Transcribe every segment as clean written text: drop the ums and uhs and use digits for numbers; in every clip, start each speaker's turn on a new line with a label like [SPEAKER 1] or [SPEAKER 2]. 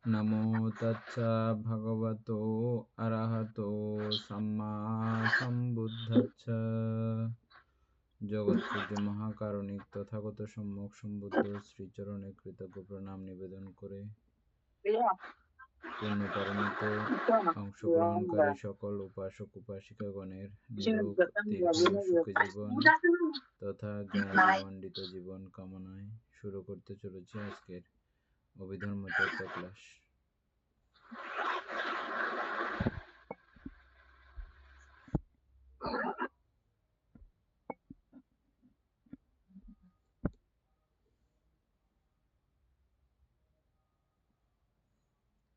[SPEAKER 1] নমো তচ্ছা ভগবতো অরহতো সম্মা সম্বুদ্ধচ্ছ। জগৎপূজ্য মহাকারণিক তথাগত সম্যক সম্বুদ্ধ শ্রীচরণে কৃতজ্ঞ প্রণাম নিবেদন করে পূর্ণ পারমিতে অংশগ্রহণকারী সকল উপাসক উপাসিকাগণের নিরোগ দীর্ঘ সুখী জীবন তথা জ্ঞানমণ্ডিত জীবন কামনায় শুরু করতে চলেছি আজকের অভিধর্ম চর্চা ক্লাস।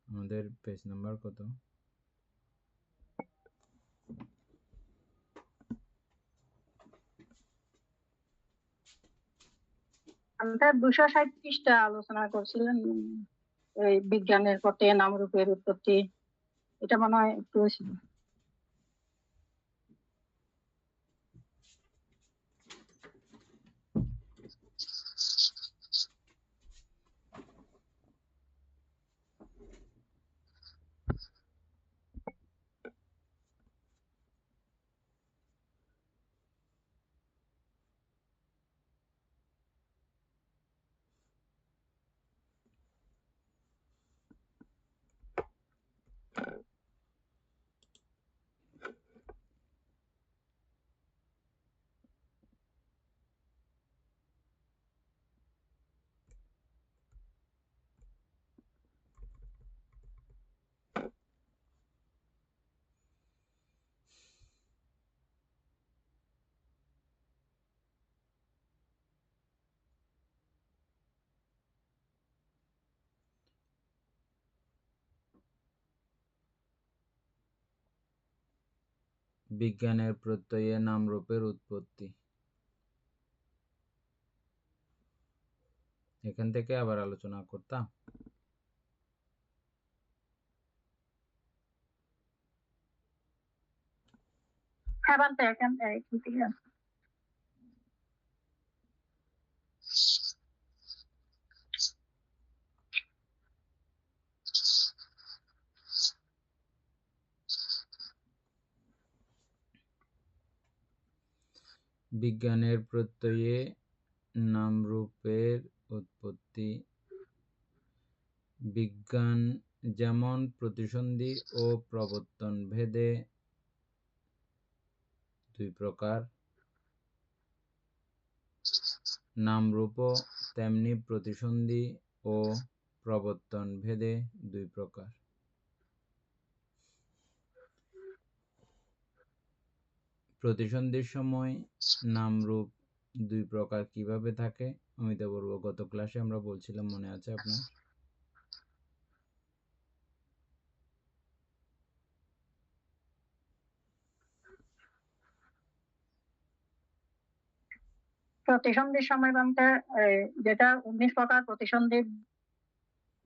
[SPEAKER 1] আমাদের পেজ নাম্বার কত?
[SPEAKER 2] আমরা 260 পৃষ্ঠা আলোচনা করছিলেন এই বিজ্ঞানের পথে নামরূপের উৎপত্তি। এটা মনে হয় একটু ছিল।
[SPEAKER 1] বিজ্ঞানের প্রত্যয়ে নামরূপের উৎপত্তি। এখান থেকে আবার আলোচনা করতাম।
[SPEAKER 2] হ্যাঁ, বানতে এখান থেকে
[SPEAKER 1] বিজ্ঞানের প্রত্যয়ে নামরূপের উৎপত্তি। বিজ্ঞান যেমন প্রতিসন্ধি ও প্রবর্তন ভেদে দুই প্রকার, নামরূপও তেমনি প্রতিসন্ধি ও প্রবর্তন ভেদে দুই প্রকার। প্রতিসন্ধির সময় নামরূপ দুই প্রকার কিভাবে থাকে অমিতাভ গত ক্লাসে আমরা বলছিলাম, মনে আছে আপনার?
[SPEAKER 2] প্রতিসন্ধির সময় বানতে যেটা 19 প্রকার প্রতিসন্ধি,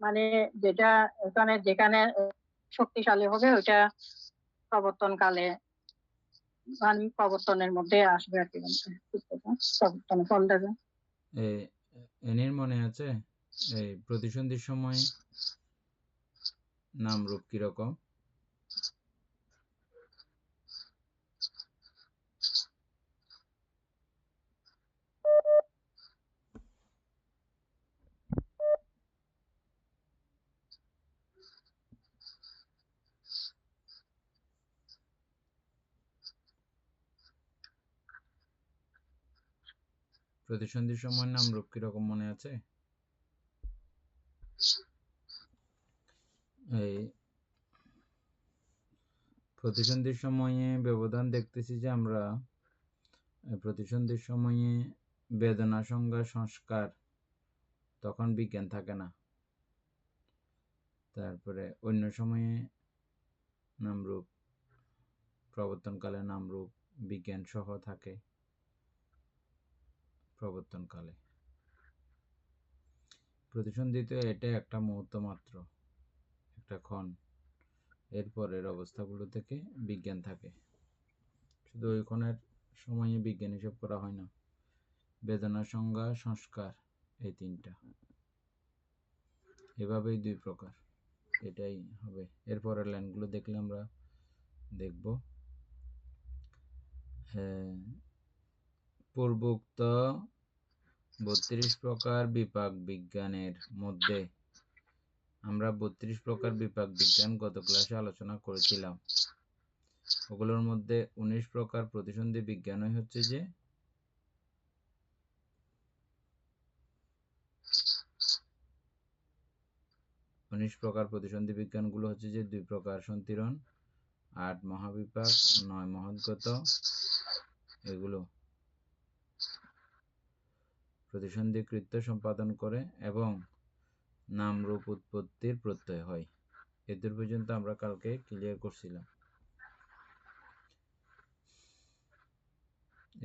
[SPEAKER 2] মানে যেটা এখানে যেখানে শক্তিশালী হবে ওইটা প্রবর্তন কালে, মানে প্রবর্তনের মধ্যে আসবে আর কি। প্রবর্তন ফল দেবে।
[SPEAKER 1] এনের মনে আছে এই প্রতিসন্ধির সময় নামরূপ কিরকম? প্রতিসন্ধির সময় নামরূপ কিরকম মনে আছে? এই প্রতিসন্ধির সময়ে ব্যবধান দেখতেছি যে আমরা প্রতিসন্ধির সময়ে বেদনা সংজ্ঞা সংস্কার তখন বিজ্ঞান থাকে না। তারপরে অন্য সময়ে নামরূপ, প্রবর্তনকালে নামরূপ বিজ্ঞান সহ থাকে প্রবর্তনকালে। প্রতিসন্ধিতে এটা একটা মুহূর্ত মাত্র, একটা ক্ষণ, এরপরের অবস্থাগুলো থেকে বিজ্ঞান থাকে। শুধু ওই ক্ষণের সময়ে বিজ্ঞান হিসাব করা হয় না। বেদনা সংজ্ঞা সংস্কার এই তিনটা, এভাবেই দুই প্রকার। এটাই হবে। এরপরের লাইনগুলো দেখলে আমরা দেখব। হ্যাঁ, পূর্বোক্ত 32 প্রকার বিপাক বিজ্ঞানের মধ্যে আমরা 32 প্রকার বিপাক বিজ্ঞান গত ক্লাসে আলোচনা করেছিলাম। ওগুলোর মধ্যে 19 প্রকার প্রতিসন্ধি বিজ্ঞানই হচ্ছে যে 19 প্রকার প্রতিসন্ধি বিজ্ঞানগুলো হচ্ছে যে 2 প্রকার সন্তিরণ, 8 মহাবিপাক, 9 মহৎগত, এগুলো প্রতিসন্ধি কৃত্য সম্পাদন করে এবং নাম রূপ উৎপত্তির প্রত্যয় হয়। এদূর পর্যন্ত আমরা কালকে ক্লিয়ার করছিলাম।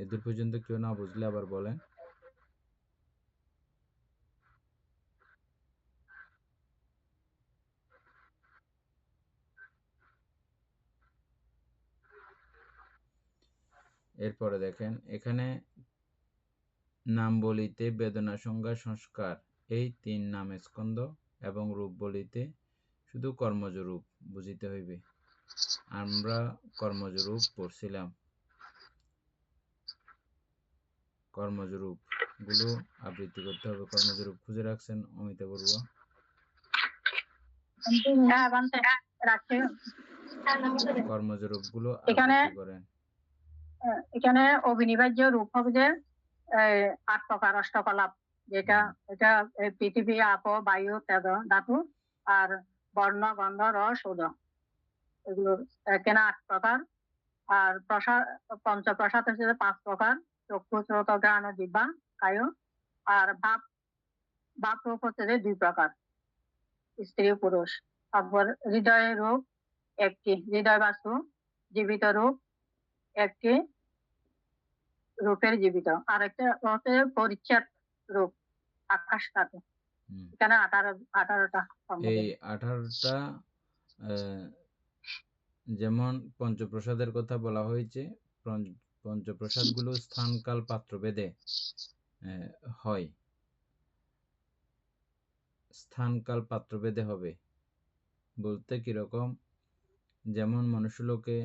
[SPEAKER 1] এদূর পর্যন্ত কেউ না বুঝলে আবার বলেন। এরপরে দেখেন এখানে নাম বলিতে বেদনা সংজ্ঞা সংস্কার এই 3 নাম স্কন্ধ এবং রূপ বলিতে শুধু কর্মজ রূপ বুঝিতে হইবে। আমরা কর্মজ রূপ পড়ছিলাম। কর্মজ রূপ গুলো আবৃত্তি করতে হবে। কর্মজ রূপ খুঁজে রাখছেন অমিতা বড়ুয়া? কর্মজ রূপ গুলো আবৃত্তি করেন।
[SPEAKER 2] এখানে অবিনিবার্য রূপ হবে যে 8 প্রকার অষ্টকলাপ, যেটা এটা পৃথিবী, আপ, বায়ু, তেজ, ধাতু আর বর্ণ, গন্ধ, রস, ওদ, এগুলো এখানে 8 প্রকার। আর প্রসাদ, পঞ্চপ্রসাদ হচ্ছে 5 প্রকার, চক্ষু, শ্রোত, ঘ্রাণ, জিহ্বা, কায়। আর ভাব রূপ হচ্ছে 2 প্রকার, স্ত্রী পুরুষ। তারপর হৃদয় রূপ একটি, হৃদয় বাস্তু। জীবিত রূপ একটি, রূপের জীবিত। আর একটা হচ্ছে পরিচ্ছদ রূপ, আকাশ ধাতু। এখানে 18টা।
[SPEAKER 1] এই 18টা যেমন পঞ্চপ্রসাদের কথা বলা হয়েছে, পঞ্চপ্রসাদগুলো স্থান কাল পাত্র ভেদে হয়। স্থান কাল পাত্র ভেদে হবে বলতে কিরকম, যেমন মনুষ্যলোকে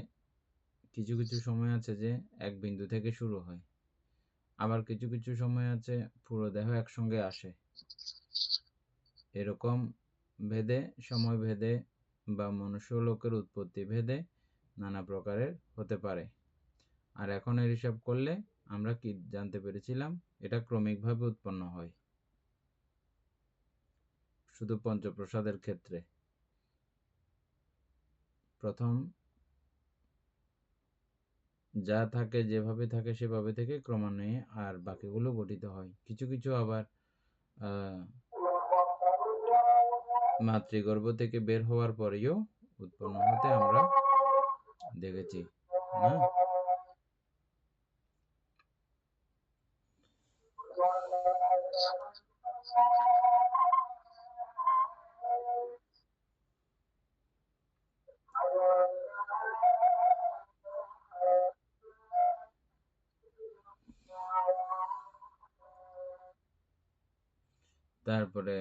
[SPEAKER 1] কিছু কিছু সময় আছে যে এক বিন্দু থেকে শুরু হয়, আবার কিছু কিছু সময় আছে পুরো দেহ একসঙ্গে আসে। এরকম ভেদে, সময় ভেদে বা মনুষ্যলোকের উৎপত্তি ভেদে নানা প্রকারের হতে পারে। আর এখন এর হিসাব করলে আমরা কি জানতে পেরেছিলাম, এটা ক্রমিকভাবে উৎপন্ন হয় শুধু পঞ্চপ্রসাদের ক্ষেত্রে। প্রথম যা থাকে, যেভাবে থাকে সেভাবে থেকে ক্রমান্বয়ে আর বাকিগুলো গঠিত হয়। কিছু কিছু আবার মাতৃগর্ভ থেকে বের হওয়ার পরেও উৎপন্ন হতে আমরা দেখেছি না? তারপরে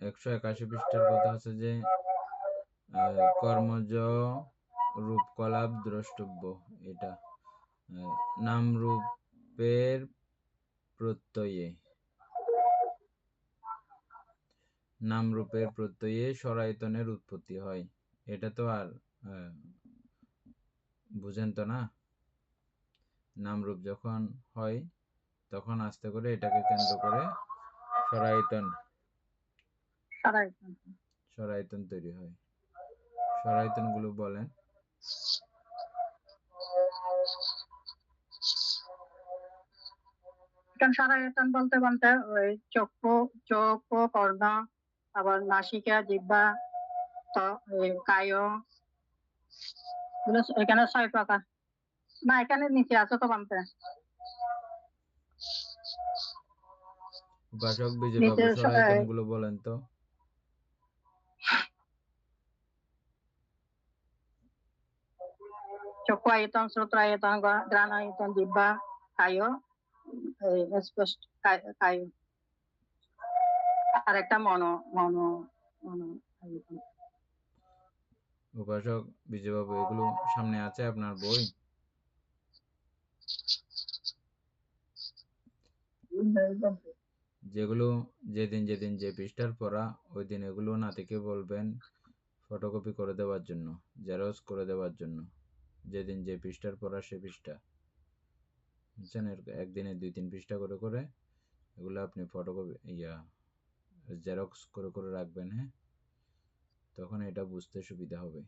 [SPEAKER 1] 181 পৃষ্ঠার কথা আছে যে কর্মজ রূপকলাপ দ্রষ্টব্য। এটা নাম রূপের প্রত্যয়ে, নাম রূপের প্রত্যয়ে স্বরায়তনের উৎপত্তি হয়। এটা তো আর বুঝেন তো না? নাম রূপ যখন হয় তখন আস্তে করে এটাকে কেন্দ্র করে স্বরায়তন তৈরি হয়। স্বরায়তন গুলো বলেন।
[SPEAKER 2] স্বরায়তন বলতে বলতে ওই চক্ষু, চোখ, কর্ণ, আবার নাসিকা, জিহ্বা, কায়, এখানে 6 প্রকার। না, এখানে নিচে আছে তো বানতে।
[SPEAKER 1] উপাসক বিজয়বাবু স্বরায়তন গুলো বলেন তো।
[SPEAKER 2] চক্ষু আয়তন, শ্রোত্রায়তন, ঘ্রাণায়তন, জিহ্বা, কায়, স্পষ্ট কায়। আর একটা মনো আয়তন।
[SPEAKER 1] উপাসক বিজয়বাবু, এগুলো সামনে আছে আপনার বই? যেগুলো যেদিন যেদিন যে পৃষ্ঠার পড়া ওই দিন এগুলো নাতিকে বলবেন ফটোকপি করে দেওয়ার জন্য, জেরক্স করে দেওয়ার জন্য। যেদিন যে পৃষ্ঠার পড়া সে পৃষ্ঠা, বুঝছেন? একদিনে 2-3 পৃষ্ঠা করে করে এগুলো আপনি ফটোকপি জেরক্স করে করে রাখবেন। হ্যাঁ, তখন এটা বুঝতে সুবিধা হবে।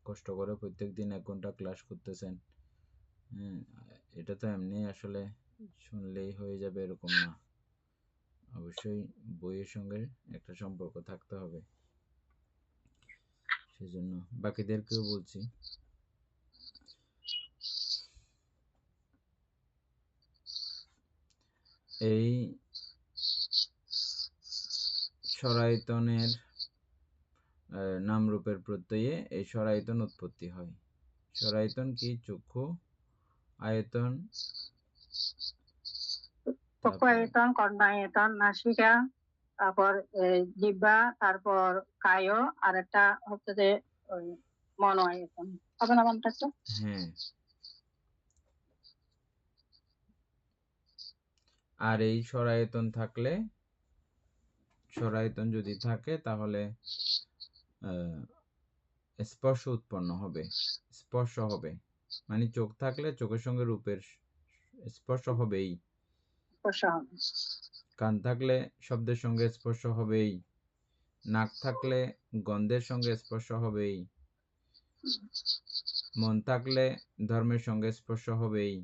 [SPEAKER 1] কষ্ট করে প্রত্যেক দিন 1 ঘন্টা ক্লাস করতেছেন, হ্যাঁ, এটা তো এমনি আসলে শুনলেই হয়ে যাবে এরকম না। অবশ্যই বইয়ের সঙ্গে একটা সম্পর্ক থাকতে হবে। সেজন্য বাকিদেরকেও বলছি, এই স্বরায়তনের নামরূপের প্রত্যয়ে এই স্বরায়তন উৎপত্তি হয়। স্বরায়তন কি? চক্ষু আয়তন,
[SPEAKER 2] চক্ষু আয়তন, কর্ণায়তন, নাসিকা, তারপর জিহ্বা, তারপর কায়, আর একটা হচ্ছে যে ওই মন আয়তন। হবে না মনটা?
[SPEAKER 1] হ্যাঁ। আর এই স্বরায়তন যদি থাকে তাহলে স্পর্শ উৎপন্ন হবে, স্পর্শ হবে। মানে চোখ থাকলে চোখের সঙ্গে রূপের স্পর্শ হবেই, কান থাকলে শব্দের সঙ্গে স্পর্শ হবেই, নাক থাকলে গন্ধের সঙ্গে স্পর্শ হবেই, মন থাকলে ধর্মের সঙ্গে স্পর্শ হবেই।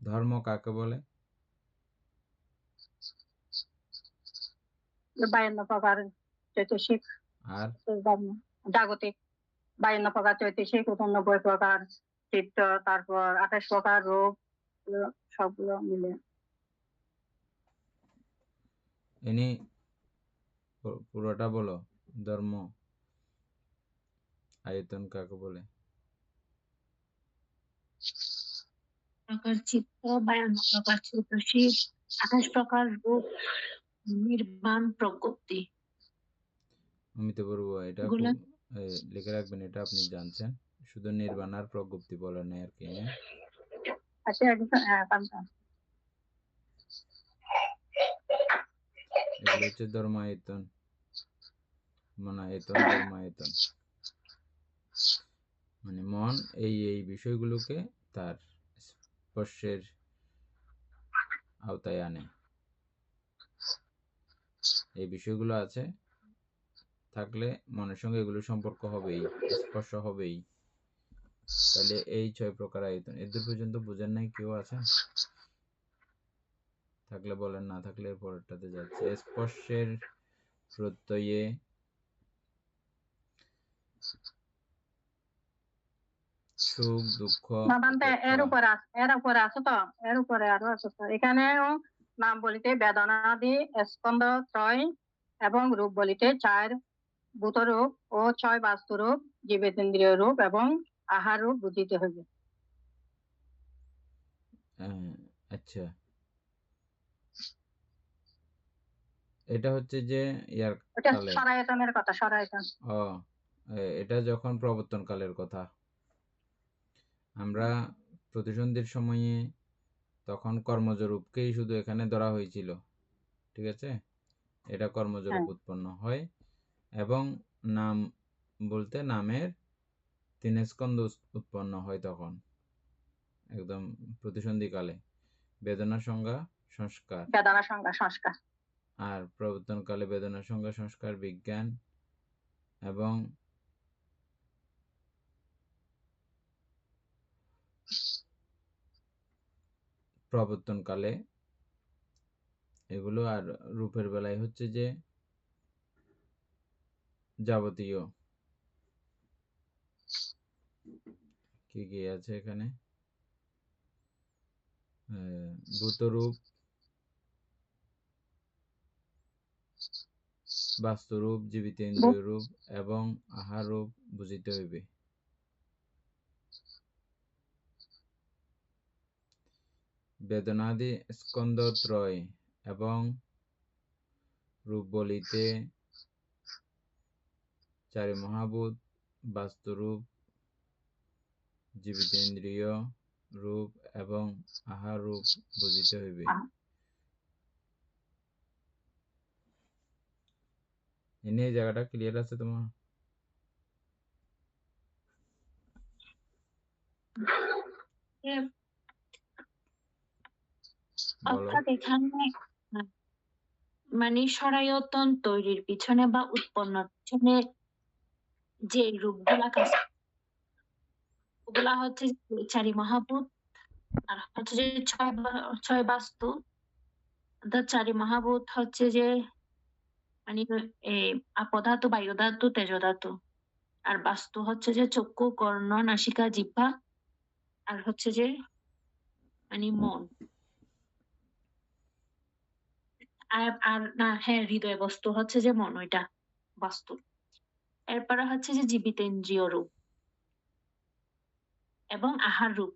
[SPEAKER 1] ধর্ম কাকে বলে?
[SPEAKER 2] 52 প্রকার চৈতসিক
[SPEAKER 1] আর
[SPEAKER 2] জাগতিক, 52 প্রকার চৈতসিক, 89 প্রকার চিত্ত, তারপর 28 প্রকার রূপ, সবগুলো মিলে।
[SPEAKER 1] ইনি পুরোটা বলো, ধর্ম আয়তন কাকে বলে?
[SPEAKER 2] প্রকার চিত্ত, 52 প্রকার চৈতসিক, 28 প্রকার রূপ, নির্বাণ প্রজ্ঞপ্তি।
[SPEAKER 1] আমি তো বলবো এটা লিখে রাখবেন, এটা আপনি জানছেন, শুধু নির্বাণ আর প্রজ্ঞপ্তি বলেন নাই আর কি। হ্যাঁ,
[SPEAKER 2] আচ্ছা,
[SPEAKER 1] এগুলো হচ্ছে ধর্মায়তন, মনায়তন, ধর্মায়তন। মানে মন এই বিষয়গুলোকে তার স্পর্শের আওতায় আনে। এই বিষয়গুলো আছে থাকলে মনের সঙ্গে এগুলো সম্পর্ক হবেই, স্পর্শ হবেই। তাহলে এই 6 প্রকার আয়তন, এদের পর্যন্ত বুঝেন নাই কেউ আছেন? থাকলে বলেন, না থাকলে পরেরটাতে যাচ্ছে। স্পর্শের প্রত্যয়ে সুখ দুঃখ,
[SPEAKER 2] এর উপরে আছে তো, এর উপরে আরো আছে তো। এখানেও নাম বলিতে বেদনাদি স্কন্ধ ত্রয় এবং রূপ বলিতে 4 ভূত রূপ ও 6 বাস্তু রূপ, জীবেন্দ্রীয় রূপ এবং আহার রূপ বুঝিতে হইবে।
[SPEAKER 1] আচ্ছা, এটা হচ্ছে যে ইয়ার কালে,
[SPEAKER 2] স্বরায়তনের কথা, স্বরায়তন।
[SPEAKER 1] এটা যখন প্রবর্তন কালের কথা। আমরা প্রতিসন্ধির সময়ে তখন কর্মজ রূপকেই শুধু এখানে ধরা হয়েছিল, ঠিক আছে? এটা কর্মজ রূপ উৎপন্ন হয় এবং নাম বলতে নামের 3 স্কন্ধ উৎপন্ন হয় তখন, একদম প্রতিসন্ধিকালে। বেদনা সংজ্ঞা সংস্কার, আর প্রবর্তনকালে বেদনা সংজ্ঞা সংস্কার বিজ্ঞান, এবং প্রবর্তনকালে এগুলো। আর রূপের বেলায় হচ্ছে যে যাবতীয় কি কি আছে এখানে, ভূতরূপ, বাস্তুরূপ, জীবিতেন্দ্রীয় রূপ এবং আহার রূপ বুঝিতে হইবে। বেদনাদি স্কন্ধত্রয় এবং রূপ বলিতে চারি মহাভূত, বাস্তুরূপ, জীবিতেন্দ্রিয় রূপ এবং আহার রূপ বুঝিতে হইবে। এনে এই জায়গাটা ক্লিয়ার আছে তোমার?
[SPEAKER 3] অর্থাৎ এখানে মানে সরায়তন তৈরির পিছনে বা উৎপন্নর পিছনে যে রূপগুলা কাজ, ওগুলা হচ্ছে চারি মহাভূত, আর হচ্ছে যে ছয় বাস্তু। চারি মহাভূত হচ্ছে যে মানে আপধাতু, বায়ু ধাতু, তেজ ধাতু। আর বাস্তু হচ্ছে যে চক্ষু, কর্ণ, নাসিকা, জিহ্বা, আর হচ্ছে যে মানে মন। আর না, হ্যাঁ, হৃদয় বস্তু হচ্ছে যে মন, ওইটা বাস্তু। এরপরে হচ্ছে যে জীবিতেন্দ্রিয় রূপ এবং আহার রূপ।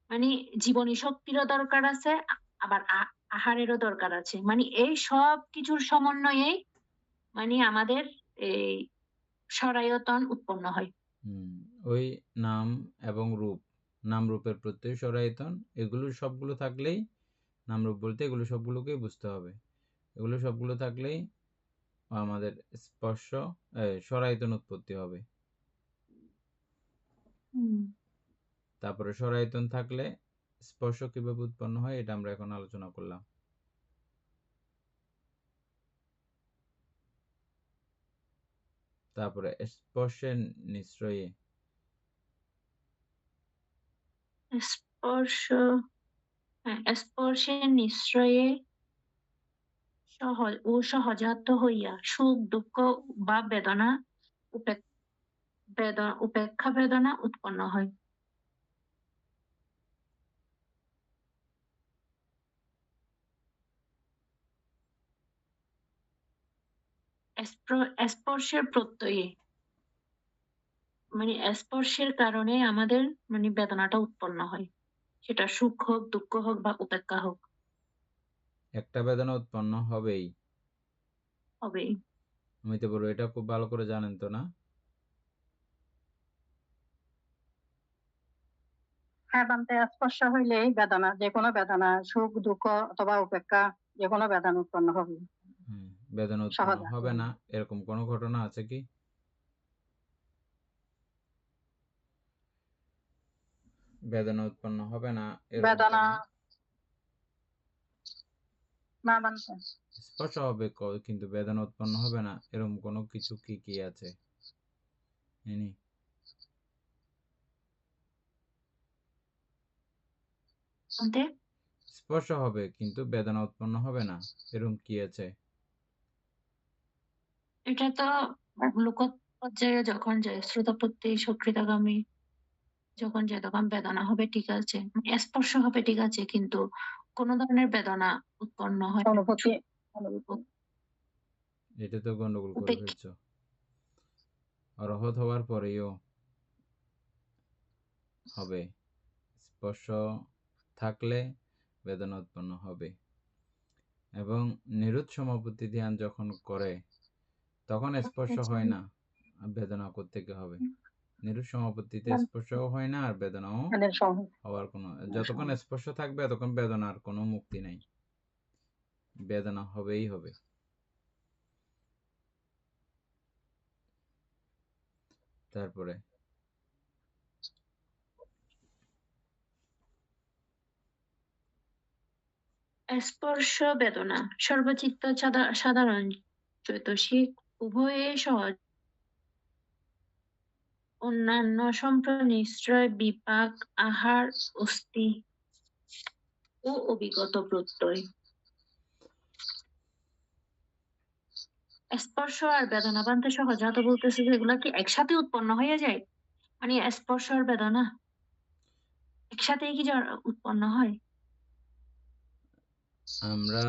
[SPEAKER 3] মানে জীবনী শক্তিরও দরকার আছে, আবার আহারেরও দরকার আছে। মানে এই সব কিছুর সমন্বয়ে মানে আমাদের এই সরায়তন উৎপন্ন হয়।
[SPEAKER 1] ওই নাম এবং রূপ, নাম রূপের প্রত্যয় সরায়তন, এগুলো সবগুলো থাকলেই, নাম রূপ বলতে এগুলো সবগুলোকেই বুঝতে হবে। এগুলো সবগুলো থাকলেই আমাদের স্পর্শ সরায়তন উৎপত্তি হবে। তারপরে সরায়তন থাকলে স্পর্শ কিভাবে উৎপন্ন হয় এটা আমরা এখন আলোচনা করলাম। তারপরে স্পর্শের নিশ্রয়ে,
[SPEAKER 3] স্পর্শের নিশ্রয়ে সহজ ও সহজাত হইয়া সুখ, দুঃখ বা বেদনা, উপেক্ষা বেদনা উৎপন্ন হয়। স্পর্শের প্রত্যয়ে মানে স্পর্শের কারণে আমাদের মানে বেদনাটা উৎপন্ন হয়, সেটা সুখ হোক, দুঃখ হোক বা উপেক্ষা হোক।
[SPEAKER 1] একটা বেদনা উৎপন্ন হবেই। আমি তো বলবো এটা খুব ভালো করে জানেন তো, না?
[SPEAKER 2] হ্যাঁ, বান্তে স্পর্শ হইলেই বেদনা, যে কোনো বেদনা, সুখ, দুঃখ অথবা উপেক্ষা, যে কোনো বেদনা উৎপন্ন হবে।
[SPEAKER 1] বেদনা উৎপন্ন হবে না এরকম কোনো ঘটনা আছে কি? বেদনা উৎপন্ন হবে না
[SPEAKER 2] বেদনা না বান্তে
[SPEAKER 1] স্পর্শ হবে কিন্তু বেদনা উৎপন্ন হবে না এরকম কোনো কিছু কি কি আছে? স্পর্শ হবে কিন্তু বেদনা উৎপন্ন হবে না এরকম কি আছে?
[SPEAKER 3] এটা তো লোক পর্যায়ে যখন যায়, শ্রোতাপত্তি, সক্রিয়তাগামী যখন যায় তখন বেদনা হবে, ঠিক আছে, স্পর্শ হবে, ঠিক আছে, কিন্তু কোন ধরনের বেদনা উৎপন্ন হয় না।
[SPEAKER 1] এটা তো গন্ডগোল করে ফেলছো। অরহত হওয়ার পরেও হবে, স্পর্শ থাকলে বেদনা উৎপন্ন হবে। এবং নিরুৎ সমাপত্তি ধ্যান যখন করে তখন স্পর্শ হয় না, বেদনা কোত্থেকে হবে? নিরুৎ সমাপত্তিতে স্পর্শও হয় না আর বেদনাও হওয়ার কোনো, যতক্ষণ স্পর্শ থাকবে ততক্ষণ বেদনার কোনো মুক্তি নাই, বেদনা হবেই হবে। তারপরে
[SPEAKER 3] স্পর্শ বেদনা সর্বচিত্ত সাধারণ চৈতসিক উভয়ে সহজ, অন্যান্য নিশ্রয়, বিপাক, আহার, অস্থি ও অভিগত প্রত্যয়। স্পর্শ আর বেদনা বানতে সহজাত বলতেছে যে এগুলা কি একসাথে উৎপন্ন হয়ে যায়? মানে স্পর্শ আর বেদনা একসাথেই কি উৎপন্ন হয়?
[SPEAKER 1] আমরা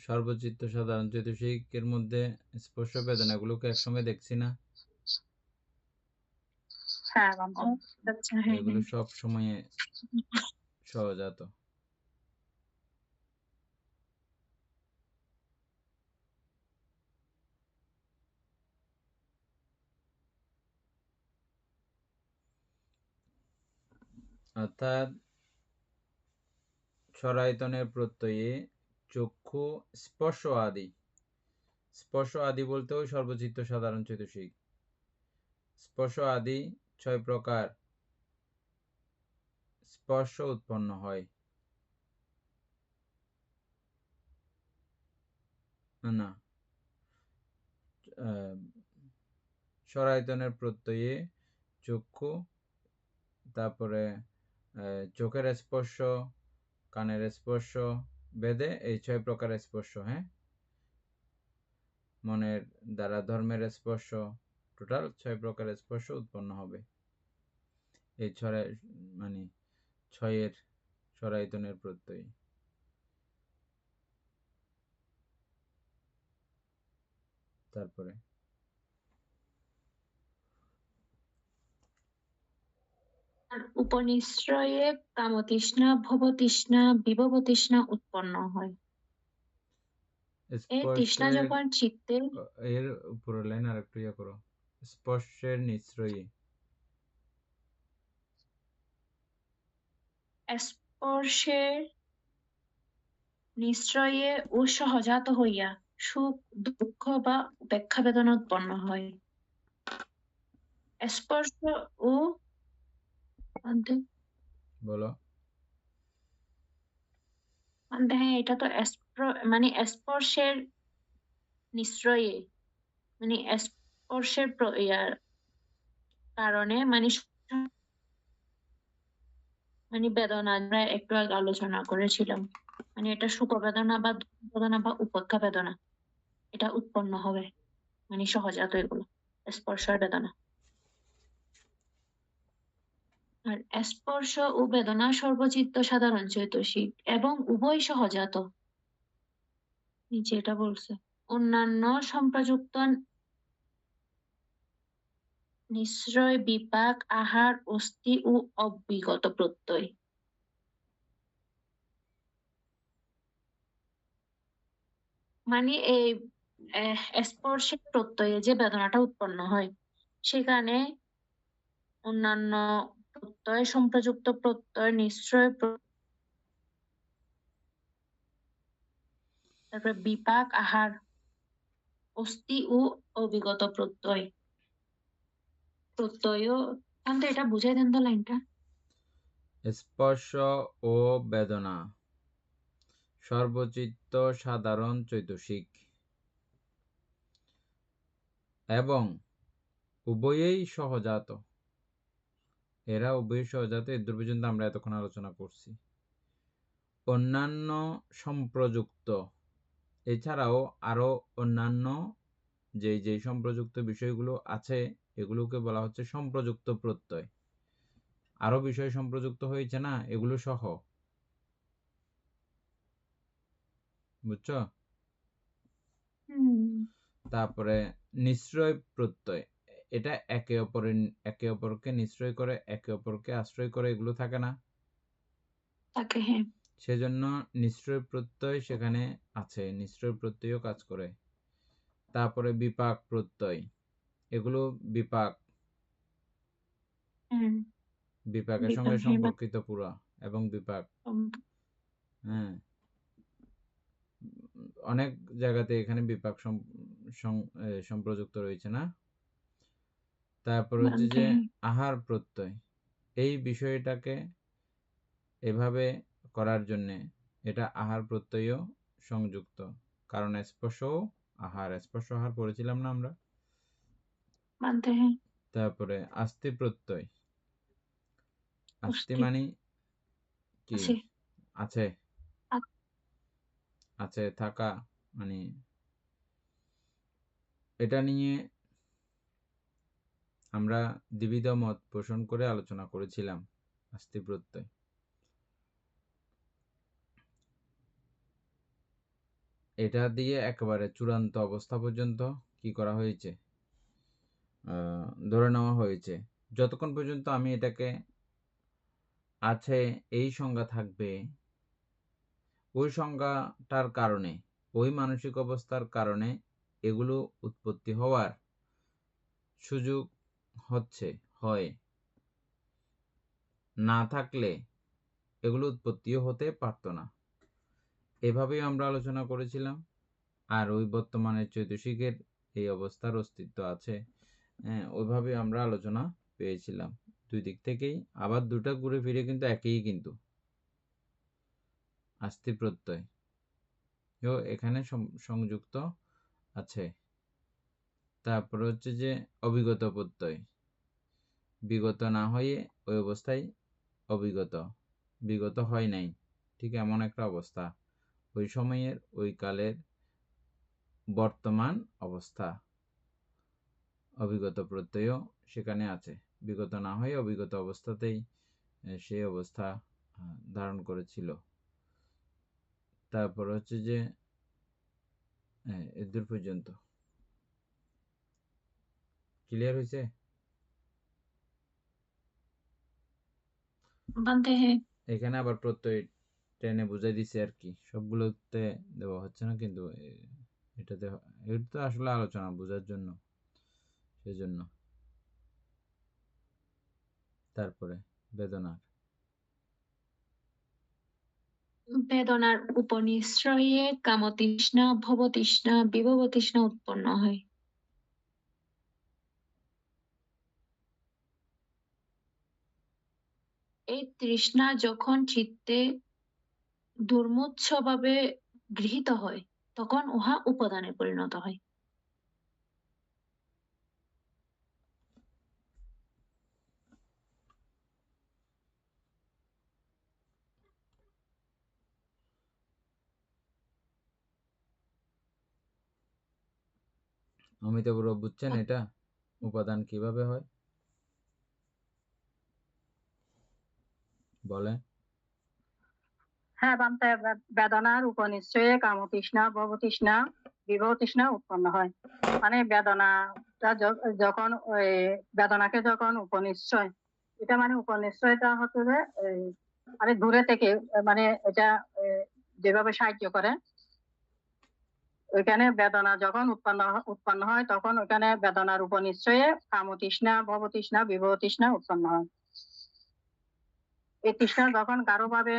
[SPEAKER 1] সর্বচিত্ত সাধারণ চৈতসিকের মধ্যে স্পর্শ বেদনাগুলোকে একসঙ্গে দেখছি না? এগুলো সব সময় সহজাত। অর্থাৎ সরায়তনের প্রত্যয়ে চক্ষু স্পর্শ আদি। স্পর্শ আদি বলতেও সর্বচিত্ত সাধারণ চৈতসিক। স্পর্শ আদি 6 প্রকার স্পর্শ উৎপন্ন হয়। না, সরায়তনের প্রত্যয়ে চক্ষু, তারপরে চোখের স্পর্শ, কানের স্পর্শ বেদে এই 6 প্রকার স্পর্শ, হ্যাঁ, মনের দ্বারা ধর্মের স্পর্শ, টোটাল 6 প্রকার স্পর্শ উৎপন্ন হবে এই মানে 6-এর সরায়তনের প্রত্যয়ে। তারপরে
[SPEAKER 3] উপনিশ্রয়ে কামতৃষ্ণা, ভবতৃষ্ণা, বিভবতৃষ্ণা উৎপন্ন হয়। এই তৃষ্ণা
[SPEAKER 1] স্পর্শের
[SPEAKER 3] যখন চিত্তে
[SPEAKER 1] এর উপরের লাইন আর একটু ইয়া করো। স্পর্শের নিশ্রয়ী,
[SPEAKER 3] স্পর্শের নিশ্রয়ে ও সহজাত হইয়া সুখ, দুঃখ বা উপেক্ষা বেদনা উৎপন্ন হয়। স্পর্শ ও
[SPEAKER 1] বলো।
[SPEAKER 3] হ্যাঁ, এটা তো মানে স্পর্শের নিশ্রয়ে, মানে স্পর্শের ইয়ার কারণে মানে বেদনা আমরা একটু আগে আলোচনা করেছিলাম, মানে এটা সুখ বেদনা বা দুঃখ বেদনা বা উপেক্ষা বেদনা এটা উৎপন্ন হবে, মানে সহজাত এগুলো স্পর্শের বেদনা। আর স্পর্শ ও বেদনা সর্বচিত্ত সাধারণ চৈতসিক এবং উভয় সহজাত। নিচে এটা বলছে অন্যান্য সম্প্রযুক্ত নিশ্রয়, বিপাক, আহার, অস্থি ও অবিগত প্রত্যয়। মানে এই স্পর্শের প্রত্যয়ে যে বেদনাটা উৎপন্ন হয় সেখানে অন্যান্য প্রত্যয়, সম্প্রযুক্ত প্রত্যয়, নিশ্রয়, তারপরে বিপাক, আহার, অস্থি ও অবিগত প্রত্যয়। এটা বুঝাই দেন তো লাইনটা।
[SPEAKER 1] স্পর্শ ও বেদনা সর্বচিত্ত সাধারণ চৈতসিক এবং উভয়েই সহজাত। এরা উভয়ই সহজাত। এর দূর পর্যন্ত আমরা এতক্ষণ আলোচনা করছি। অন্যান্য সম্প্রযুক্ত, এছাড়াও আরো অন্যান্য যে সম্প্রযুক্ত বিষয়গুলো আছে এগুলোকে বলা হচ্ছে সম্প্রযুক্ত প্রত্যয়। আরো বিষয় সম্প্রযুক্ত হয়েছে না, এগুলো সহ, বুঝছো? তারপরে নিশ্রয় প্রত্যয়, এটা একে অপরকে নিশ্রয় করে, একে অপরকে আশ্রয় করে, এগুলো থাকে না, সেজন্য নিশ্রয় প্রত্যয় সেখানে আছে, নিশ্রয় প্রত্যয়ও কাজ করে। তারপরে বিপাক প্রত্যয়, এগুলো বিপাকের সঙ্গে সম্পর্কিত পুরা এবং বিপাক, হ্যাঁ, অনেক জায়গাতে এখানে বিপাক সম্প্রযুক্ত রয়েছে না। তারপর হচ্ছে যে আহার প্রত্যয়, এই বিষয়টাকে এভাবে করার জন্য এটা আহার প্রত্যয়ও সংযুক্ত, কারণ স্পর্শ স্পর্শ আহার পড়েছিলাম না আমরা। তারপরে আস্তি প্রত্যয়, আস্তি মানে কি? আছে, আছে থাকা, মানে এটা নিয়ে আমরা দ্বিবিধ মত পোষণ করে আলোচনা করেছিলাম। আস্তি প্রত্যয় এটা দিয়ে একেবারে চূড়ান্ত অবস্থা পর্যন্ত কি করা হয়েছে, ধরে নেওয়া হয়েছে। যতক্ষণ পর্যন্ত আমি এটাকে আছে এই সংজ্ঞা থাকবে, ওই সংজ্ঞাটার কারণে, ওই মানসিক অবস্থার কারণে এগুলো উৎপত্তি হওয়ার সুযোগ হয়। না থাকলে এগুলো উৎপত্তিও হতে পারতো না। এভাবেই আমরা আলোচনা করেছিলাম। আর ওই বর্তমানের চৈতসিকের এই অবস্থার অস্তিত্ব আছে, ওইভাবে আমরা আলোচনা পেয়েছিলাম। দুই দিক থেকেই আবার দুটা ঘুরে ফিরে কিন্তু একই, কিন্তু আস্তি প্রত্যয় এখানে সংযুক্ত আছে। তারপর হচ্ছে যে অবিগত প্রত্যয়, বিগত না হয়ে ওই অবস্থায় অবিগত, বিগত হয় নাই, ঠিক এমন একটা অবস্থা, ওই সময়ের ওই কালের বর্তমান অবস্থা, অবিগত প্রত্যয় সেখানে আছে। বিগত না হয়ে অবিগত অবস্থাতেই সেই অবস্থা ধারণ করেছিল। তারপর হচ্ছে যে এদূর পর্যন্ত ক্লিয়ার হয়েছে? এখানে আবার প্রত্যয় টেনে বুঝাই দিছে আর কি, সবগুলোতে দেওয়া হচ্ছে না, কিন্তু এটাতে এটা তো আসলে আলোচনা বোঝার জন্য, সেজন্য। তারপরে
[SPEAKER 3] বেদনার উপনিশ্রয়ে কামতৃষ্ণা, ভবতৃষ্ণা, বিভবতৃষ্ণা উৎপন্ন হয়। এই তৃষ্ণা যখন চিত্তে দুর্মুৎসভাবে গৃহীত হয়, তখন উহা উপাদানে পরিণত হয়।
[SPEAKER 1] অমিতাভ বুঝছেন এটা উপাদান কিভাবে হয় বলেন?
[SPEAKER 2] হ্যাঁ বান্তে, বেদনার উপনিশ্চয়ে কামতৃষ্ণা, ভবতৃষ্ণা, বিভবতৃষ্ণা উৎপন্ন হয়। মানে বেদনাটা যখন ওই বেদনাকে যখন উপনিশ্চয়, এটা মানে উপনিশ্চয়টা হচ্ছে যে মানে দূরে থেকে, মানে এটা যেভাবে সাহায্য করে, ওইখানে বেদনা যখন উৎপন্ন হয় তখন ওইখানে বেদনার উপনিশ্চয়ে কামতৃষ্ণা, ভবতৃষ্ণা, বিভবতৃষ্ণা উৎপন্ন হয়। এই তৃষ্ণা যখন গাঢ় ভাবে,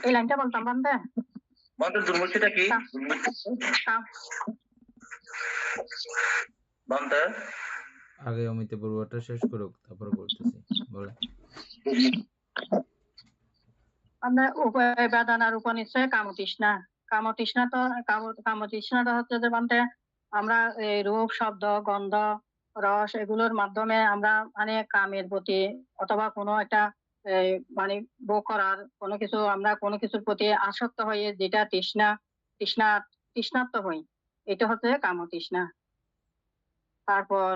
[SPEAKER 2] এই লাইনটা বলতাম বান্দে দুর্মুচিটা কি বান্দে,
[SPEAKER 1] আগে অমিতে বড়ুয়াটা শেষ করুক, তারপর বলতেছি, বলে।
[SPEAKER 2] বেদনার উপনিশ্চয় কামতৃষ্ণা, কামতৃষ্ণাটা হচ্ছে যে বান্দে আমরা এই রূপ, শব্দ, গন্ধ, রস এগুলোর মাধ্যমে আমরা মানে কামের প্রতি অথবা কোনো একটা মানে ভোগ করার কোনো কিছু, আমরা কোনো কিছুর প্রতি আসক্ত হয়ে যেটা তৃষ্ণার্ত হই, এটা হচ্ছে কামতৃষ্ণা। তারপর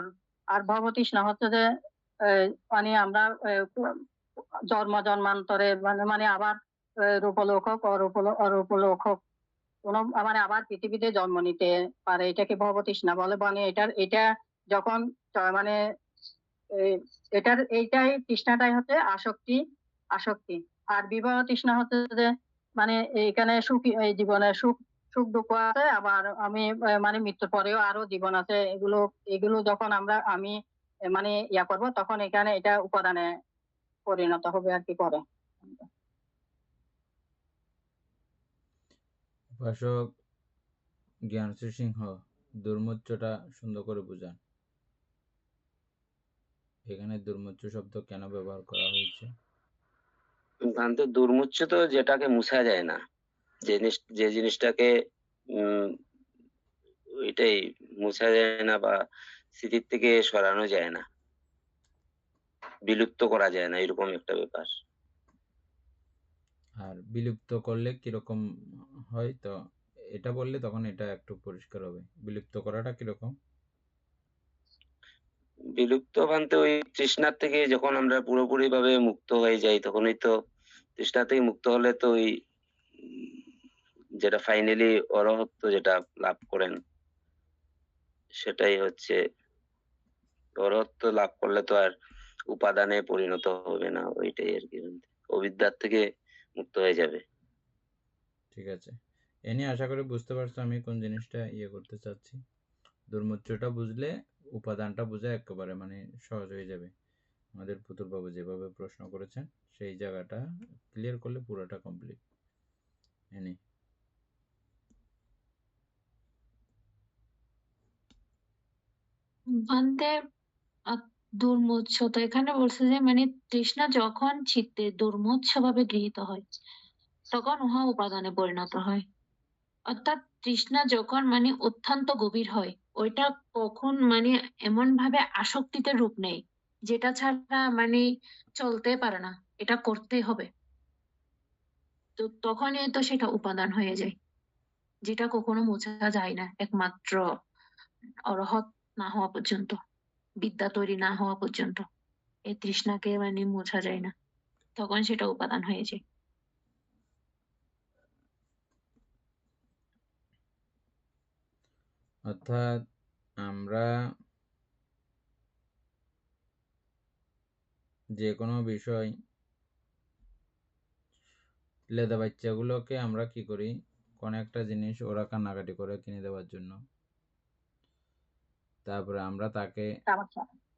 [SPEAKER 2] আর ভবতৃষ্ণা হচ্ছে যে মানে আমরা জন্মান্তরে মানে আবার রূপলোক অরূপলোক কোনো মানে আবার পৃথিবীতে জন্ম নিতে পারে, এটাকে ভবতৃষ্ণা বলে। মানে এটা যখন মানে এইটাই তৃষ্ণাটাই হচ্ছে আসক্তি। আর বিবাহ তৃষ্ণা হচ্ছে যে মানে এইখানে সুখী, এই জীবনের সুখ দুঃখ আছে, আবার আমি মানে মৃত্যুর পরেও আরো জীবন আছে, এগুলো যখন আমি মানে ইয়া করবো, তখন এখানে এটা উপাদানে পরিণত হবে আর কি করে।
[SPEAKER 1] উপাসক জ্ঞানশ্রী সিংহ দুর্মুচ্চটা সুন্দর করে বুঝান। এখানে দুর্মুচ্চ শব্দ কেন ব্যবহার করা হয়েছে?
[SPEAKER 4] দুর্মুচ্চ তো যেটাকে মুছা যায় না, যে জিনিসটাকে ওইটাই মুছা যায় না বা স্মৃতির থেকে সরানো যায় না, বিলুপ্ত করা যায় না, এরকম একটা ব্যাপার।
[SPEAKER 1] আর বিলুপ্ত করলে কিরকম হয়, তো এটা বললে তখন এটা একটু পরিষ্কার হবে। বিলুপ্ত করাটা কিরকম?
[SPEAKER 4] বিলুপ্ত ভান্তে ওই তৃষ্ণার থেকে যখন আমরা পুরোপুরি ভাবে মুক্ত হয়ে যাই, তখনই তো তৃষ্ণা থেকে মুক্ত হলে তো ওই যেটা ফাইনালি অরহত্ব যেটা লাভ করেন, সেটাই হচ্ছে অরহত্ব লাভ করলে তো আর উপাদানে পরিণত হবে না, ওইটাই আর কি, অবিদ্যার থেকে মুক্ত হয়ে যাবে।
[SPEAKER 1] ঠিক আছে, এ নিয়ে আশা করি বুঝতে পারছো আমি কোন জিনিসটা ইয়ে করতে চাচ্ছি। দুর্মুচ্চটা বুঝলে উপাদানটা বোঝা একেবারে মানে সহজ হয়ে যাবে। আমাদের পুতুল বাবু যেভাবে প্রশ্ন করেছেন সেই জায়গাটা ক্লিয়ার করলে পুরোটা কমপ্লিট। এনে
[SPEAKER 3] বান্ধে দুর্মোচ্ছ, তো এখানে বলছে যে মানে তৃষ্ণা যখন চিত্তে দুর্মোচ্ছ ভাবে গৃহীত হয় তখন উহা উপাদানে পরিণত হয়। অর্থাৎ তৃষ্ণা যখন মানে অত্যন্ত গভীর হয়, ওইটা কখন মানে এমন ভাবে আসক্তিতে রূপ নেয় যেটা ছাড়া মানে চলতে পারে না, এটা করতে হবে। তো তখনই তো সেটা উপাদান হয়ে যায়, যেটা কখনো মোছা যায় না একমাত্র অরহৎ না হওয়া পর্যন্ত, বিদ্যা তৈরি না হওয়া পর্যন্ত এই তৃষ্ণাকে মানে মোছা যায় না, তখন সেটা উপাদান হয়ে যায়।
[SPEAKER 1] অর্থাৎ আমরা যে কোনো বিষয় লেদা বাচ্চাগুলোকে আমরা কি করি, কোনো একটা জিনিস ওরা কান্নাকাটি করে কিনে দেওয়ার জন্য, তারপরে আমরা তাকে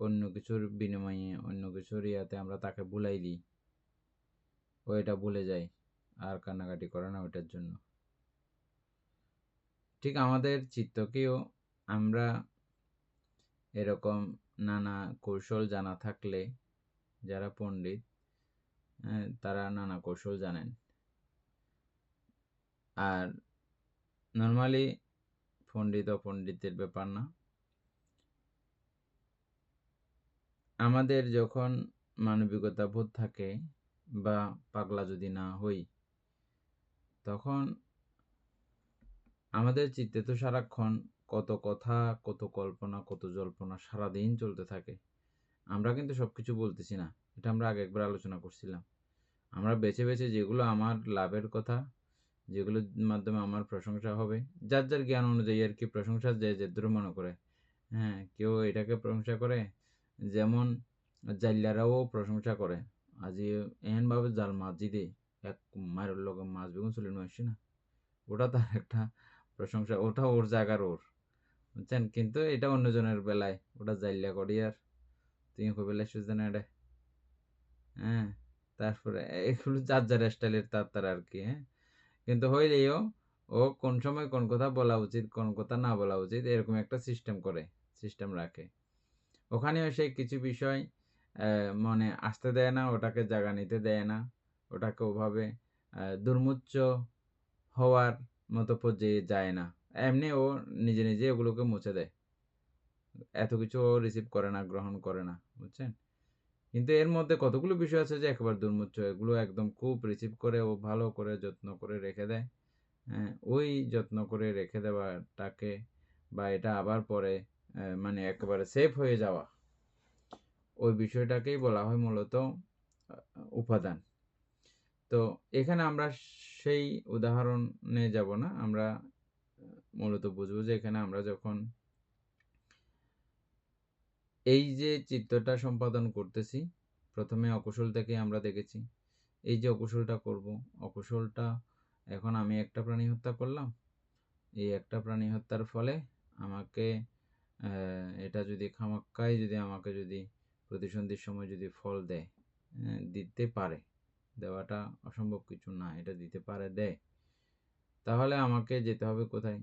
[SPEAKER 1] অন্য কিছুর বিনিময়ে অন্য কিছুর ইয়াতে আমরা তাকে ভুলাই দিই, ও এটা ভুলে যায় আর কান্নাকাটি করে না ওটার জন্য। ঠিক আমাদের চিত্তকেও আমরা এরকম নানা কৌশল জানা থাকলে, যারা পণ্ডিত তারা নানা কৌশল জানেন। আর নর্মালি পণ্ডিত অপণ্ডিতের ব্যাপার না, আমাদের যখন মানবিকতা বোধ থাকে বা পাগলা যদি না হই, তখন আমাদের চিত্তে তো সারাক্ষণ কত কথা, কত কল্পনা, কত জল্পনা সারাদিন চলতে থাকে। আমরা কিন্তু সবকিছু বলতেছি না, এটা আমরা আগে একবার আলোচনা করছিলাম। আমরা বেছে বেছে যেগুলো আমার লাভের কথা, যেগুলোর মাধ্যমে আমার প্রশংসা হবে, যার যার জ্ঞান অনুযায়ী আর কি প্রশংসা যে যে দূর মনে করে। হ্যাঁ, কেউ এটাকে প্রশংসা করে, যেমন জাল্লারাও প্রশংসা করে আজি এহেনভাবে জাল মাছ দিদে এক মায়ের লোক মাছ বেগুন চলে নিয়ে আসছি না, ওটা তার একটা প্রশংসা, ওটা ওর জায়গার ওর, বুঝছেন। কিন্তু এটা অন্যজনের বেলায় ওটা জাল্লা করি আর তুমি কবে আসছিস না এটা। হ্যাঁ, তারপরে এগুলো যার যার স্টাইলের তার আর কি। হ্যাঁ, কিন্তু হইলেও ও কোন সময় কোন কথা বলা উচিত, কোন কথা না বলা উচিত, এরকম একটা সিস্টেম রাখে। ওখানেও সে কিছু বিষয় মনে আসতে দেয় না, ওটাকে জায়গা নিতে দেয় না, ওটাকে ওভাবে দুর্মুচ্চ হওয়ার মতো পর্যায়ে যায় না। এমনি ও নিজে নিজে ওগুলোকে মুছে দেয়, এত কিছু ও রিসিভ করে না, গ্রহণ করে না, বুঝছেন। কিন্তু এর মধ্যে কতগুলো বিষয় আছে যে একেবারে দুর্মুচ্চ, এগুলো একদম খুব রিসিভ করে ও ভালো করে যত্ন করে রেখে দেয়। ওই যত্ন করে রেখে দেওয়াটাকে বা এটা আবার পরে মানে একেবারে সেফ হয়ে যাওয়া, ওই বিষয়টাকেই বলা হয় মূলত উপাদান। তো এখানে আমরা সেই উদাহরণে যাব না, আমরা মূলত বুঝবো যে এখানে আমরা যখন এই যে চিত্রটা সম্পাদন করতেছি, প্রথমে অকুশল থেকে আমরা দেখেছি এই যে অকুশলটা করব, অকুশলটা এখন আমি একটা প্রাণী হত্যা করলাম, এই একটা প্রাণী হত্যার ফলে আমাকে এটা যদি খামাক্কাই যদি আমাকে যদি প্রতিসন্ধির সময় যদি ফল দেয়, দিতে পারে, দেওয়াটা অসম্ভব কিছু না, এটা দিতে পারে, দেয়, তাহলে আমাকে যেতে হবে কোথায়,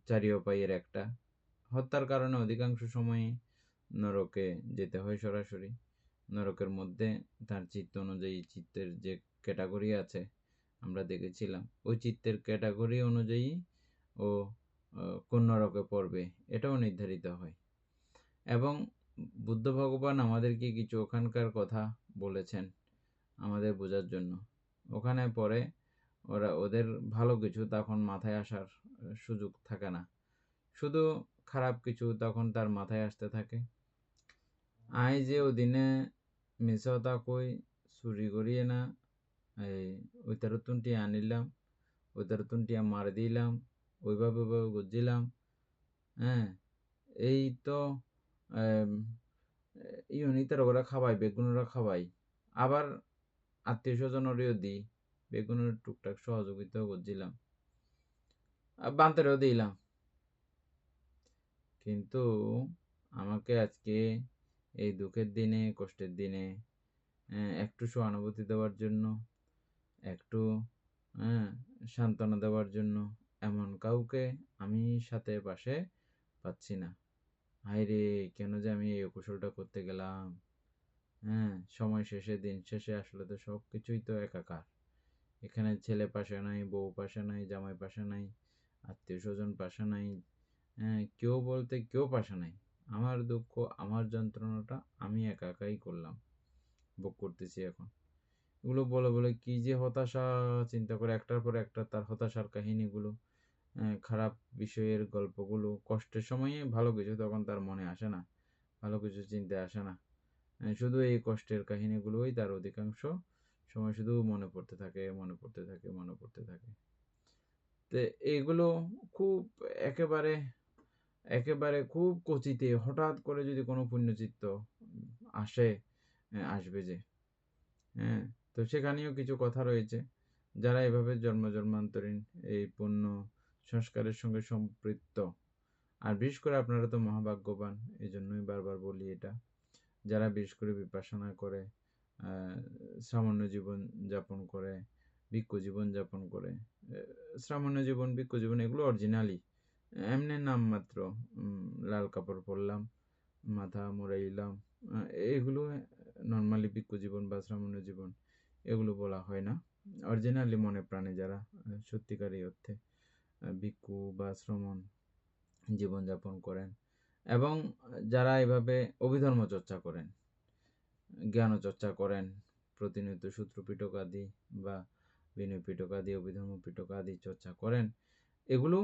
[SPEAKER 1] চারি উপায়ের একটা, হত্যার কারণে অধিকাংশ সময়ে নরকে যেতে হয় সরাসরি। নরকের মধ্যে তার চিত্ত অনুযায়ী, চিত্তের যে ক্যাটাগরি আছে আমরা দেখেছিলাম, ওই চিত্তের ক্যাটাগরি অনুযায়ী ও কোন নরকে পড়বে এটাও নির্ধারিত হয়। এবং বুদ্ধ ভগবান আমাদেরকে কিছু ওখানকার কথা বলেছেন আমাদের বোঝার জন্য। ওখানে পরে ওদের ভালো কিছু তখন মাথায় আসার সুযোগ থাকে না, শুধু খারাপ কিছু তখন তার মাথায় আসতে থাকে। আই যে ওদিনে মিশতা কই চুরি করিয়ে না, এই ওই তেরোতুনটিয়া আনিলাম, ওই তেরোতুনটিয়া মার দিলাম, ওইভাবে গজিলাম। হ্যাঁ, এই তো ইউনিতের ওরা খাওয়াই, বেগুনরা খাওয়াই, আবার আত্মীয় স্বজনেরও দিই, বেগুনের টুকটাক সহযোগিতাও করছিলাম, বান্তেরও দিলাম। কিন্তু আমাকে আজকে এই দুঃখের দিনে, কষ্টের দিনে একটু সহানুভূতি দেওয়ার জন্য, একটু সান্ত্বনা দেওয়ার জন্য এমন কাউকে আমি সাথে পাশে পাচ্ছি না। হায়রে, কেন যে আমি এই অকুশলটা করতে গেলাম। সময় শেষে, দিন শেষে আসলে তো সব কিছুই তো একাকার। এখানে ছেলে পাশে নাই, বউ পাশে নাই, জামাই পাশে নাই, আত্মীয় স্বজন পাশে নাই, কেউ বলতে কেউ পাশে নাই। আমার দুঃখ, আমার যন্ত্রণাটা আমি একাই করলাম, ভোগ করতেছি এখন। এগুলো বলে বলে কি যে হতাশা, চিন্তা করে একটার পর একটা তার হতাশার কাহিনীগুলো, খারাপ বিষয়ের গল্পগুলো। কষ্টের সময়ে ভালো কিছু তখন তার মনে আসে না, ভালো কিছু চিন্তা আসে না। শুধু এই কষ্টের কাহিনীগুলোই তার অধিকাংশ সময় শুধু মনে পড়তে থাকে, মনে পড়তে থাকে, মনে পড়তে থাকে। তো এগুলো খুব একেবারে খুব কচিতে হঠাৎ করে যদি কোনো পুণ্যচিত্ত আসবে যে, তো সেখানেও কিছু কথা রয়েছে। যারা এভাবে জন্মান্তরীণ এই পুণ্য সংস্কারের সঙ্গে সম্পৃক্ত, আর বিশেষ করে আপনারা তো মহাভাগ্যবান, এই জন্যই বারবার বলি এটা, যারা বিশেষ করে বিপাসনা করে, সামান্য জীবন যাপন করে, ভিক্ষু জীবন যাপন করে। সামান্য জীবন, ভিক্ষু জীবন এগুলো অরিজিনালি এমনি নাম মাত্র, লাল কাপড় পরলাম, মাথা মুড়াইলাম, এগুলো নর্মালি ভিক্ষু জীবন বা সামান্য জীবন এগুলো বলা হয় না। অরিজিনালি মনে প্রাণে যারা সত্যিকারী অর্থে ভিক্ষু বা শ্রমণ জীবনযাপন করেন, এবং যারা এভাবে অভিধর্ম চর্চা করেন, জ্ঞান চর্চা করেন, প্রতিনিয়ত সূত্র পিটক আদি বা বিনয় পিটক আদি, অভিধর্ম পিটক আদি চর্চা করেন, এগুলো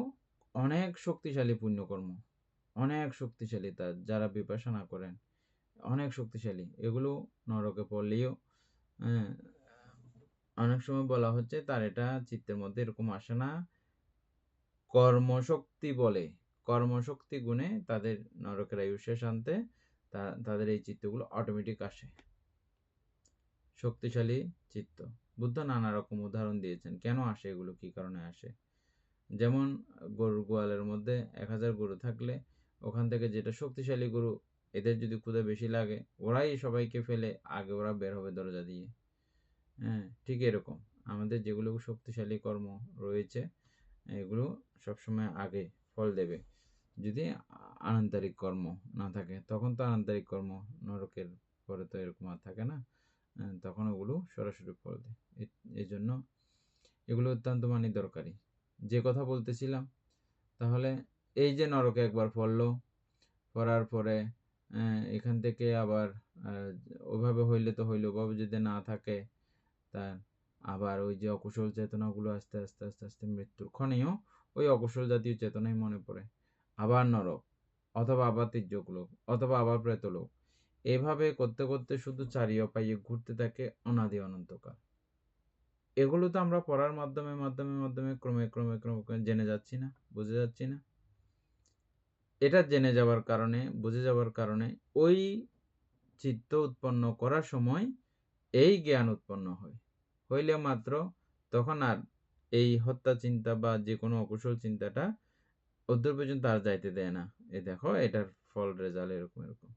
[SPEAKER 1] অনেক শক্তিশালী পুণ্যকর্ম, অনেক শক্তিশালী। তার যারা বিপাসনা করেন অনেক শক্তিশালী। এগুলো নরকে পড়লেও অনেক সময় বলা হচ্ছে তার এটা চিত্তের মধ্যে এরকম আসে না, কর্মশক্তি বলে, কর্মশক্তি গুণে তাদের নরকের আয়ু শেষ আনতে তাদের এই চিত্তগুলো অটোমেটিক আসে, শক্তিশালী চিত্ত। বুদ্ধ নানা রকম উদাহরণ দিয়েছেন কেন আসে এগুলো, কি কারণে আসে। যেমন গরুর গোয়ালের মধ্যে 1000 গরু থাকলে ওখান থেকে যেটা শক্তিশালী গরু, এদের যদি ক্ষুধা বেশি লাগে ওরাই সবাইকে ফেলে আগে ওরা বের হবে দরজা দিয়ে। ঠিক এরকম আমাদের যেগুলো শক্তিশালী কর্ম রয়েছে এগুলো সবসময় আগে ফল দেবে। যদি আনন্তারিক কর্ম না থাকে তখন তো আনন্তারিক কর্ম নরকের পরে তো এরকম আর থাকে না, তখন ওগুলো সরাসরি ফল দেয়। এই জন্য এগুলো অত্যন্ত দরকারি। যে কথা বলতেছিলাম, তাহলে এই যে নরকে একবার পড়লো, পড়ার পরে এখান থেকে আবার ওইভাবে হইলে তো হইলো, ওভাবে যদি না থাকে তার আবার ওই যে অকুশল চেতনাগুলো আস্তে আস্তে আস্তে আস্তে মৃত্যুর ক্ষণেও ওই অকুশল জাতীয় চেতনাই মনে পড়ে, আবার নরক, অথবা আবার তির্যকলোক, অথবা আবার প্রেতলোক। এভাবে করতে করতে শুধু চারিও পাইয়ে ঘুরতে থাকে অনাদি অনন্তকাল। এগুলো তো আমরা পড়ার মাধ্যমে মাধ্যমে মাধ্যমে ক্রমে ক্রমে ক্রমে জেনে যাচ্ছি না, বুঝে যাচ্ছি না। এটা জেনে যাওয়ার কারণে, বুঝে যাওয়ার কারণে ওই চিত্ত উৎপন্ন করার সময় এই জ্ঞান উৎপন্ন হয়, হইলে মাত্র তখন আর এই হত্যা চিন্তা বা যে কোনো অকুশল চিন্তাটা অদূর পর্যন্ত আর যাইতে দেয় না। এই দেখো এটার ফল, রেজাল্ট এরকম এরকম,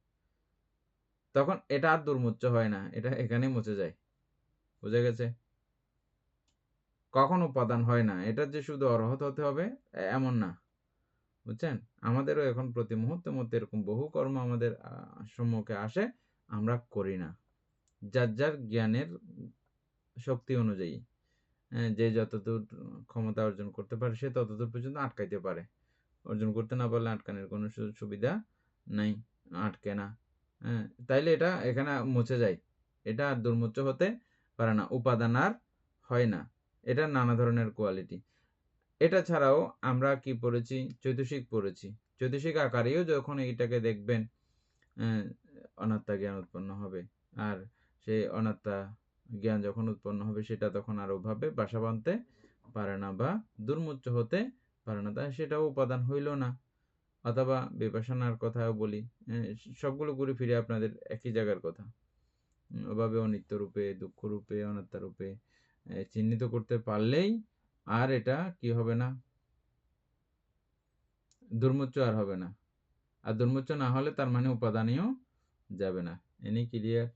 [SPEAKER 1] তখন এটা আর দুর্মুচ্চ হয় না, এটা এখানেই মুছে যায়। বুঝে গেছে? কখন উপাদান হয় না, এটা যে শুধু অর্হত হতে হবে এমন না, বুঝছেন? আমাদেরও এখন প্রতি মুহূর্তে মধ্যে এরকম বহু কর্ম আমাদের সম্মুখে আসে, আমরা করি না, যার যার জ্ঞানের শক্তি অনুযায়ী। যে যতদূর ক্ষমতা অর্জন করতে পারে সে ততদূর পর্যন্ত আটকাইতে পারে, অর্জন করতে না পারলে আটকানোর কোনো সুবিধা নাই, আটকে না। তাইলে এটা এখানে মুছে যায়, এটা আর দুর্মুচ্চ হতে পারে না, উপাদান আর হয় না। এটা নানা ধরনের কোয়ালিটি। এটা ছাড়াও আমরা কি পড়েছি, চৈতসিক পড়েছি। চৈতসিক আকারেও যখন এইটাকে দেখবেন অনাত্মা জ্ঞান উৎপন্ন হবে, আর সেই অনাত্মা জ্ঞান যখন উৎপন্ন হবে সেটা তখন আর ওভাবে বাসা বাঁধতে পারে না বা দুর্মুচ্চ হতে পারে না, তাই সেটাও উপাদান হইল না। অথবা বিপাশনার কথাও বলি, সবগুলো ঘুরে ফিরে আপনাদের একই জায়গার কথা। ওভাবে অনিত্য রূপে, দুঃখ রূপে, অনাত্মা রূপে চিহ্নিত করতে পারলেই আর এটা কি হবে না, দুর্মুচ্চ আর হবে না। আর দুর্মুচ্চ না হলে তার মানে উপাদানীয় যাবে না। Any clear?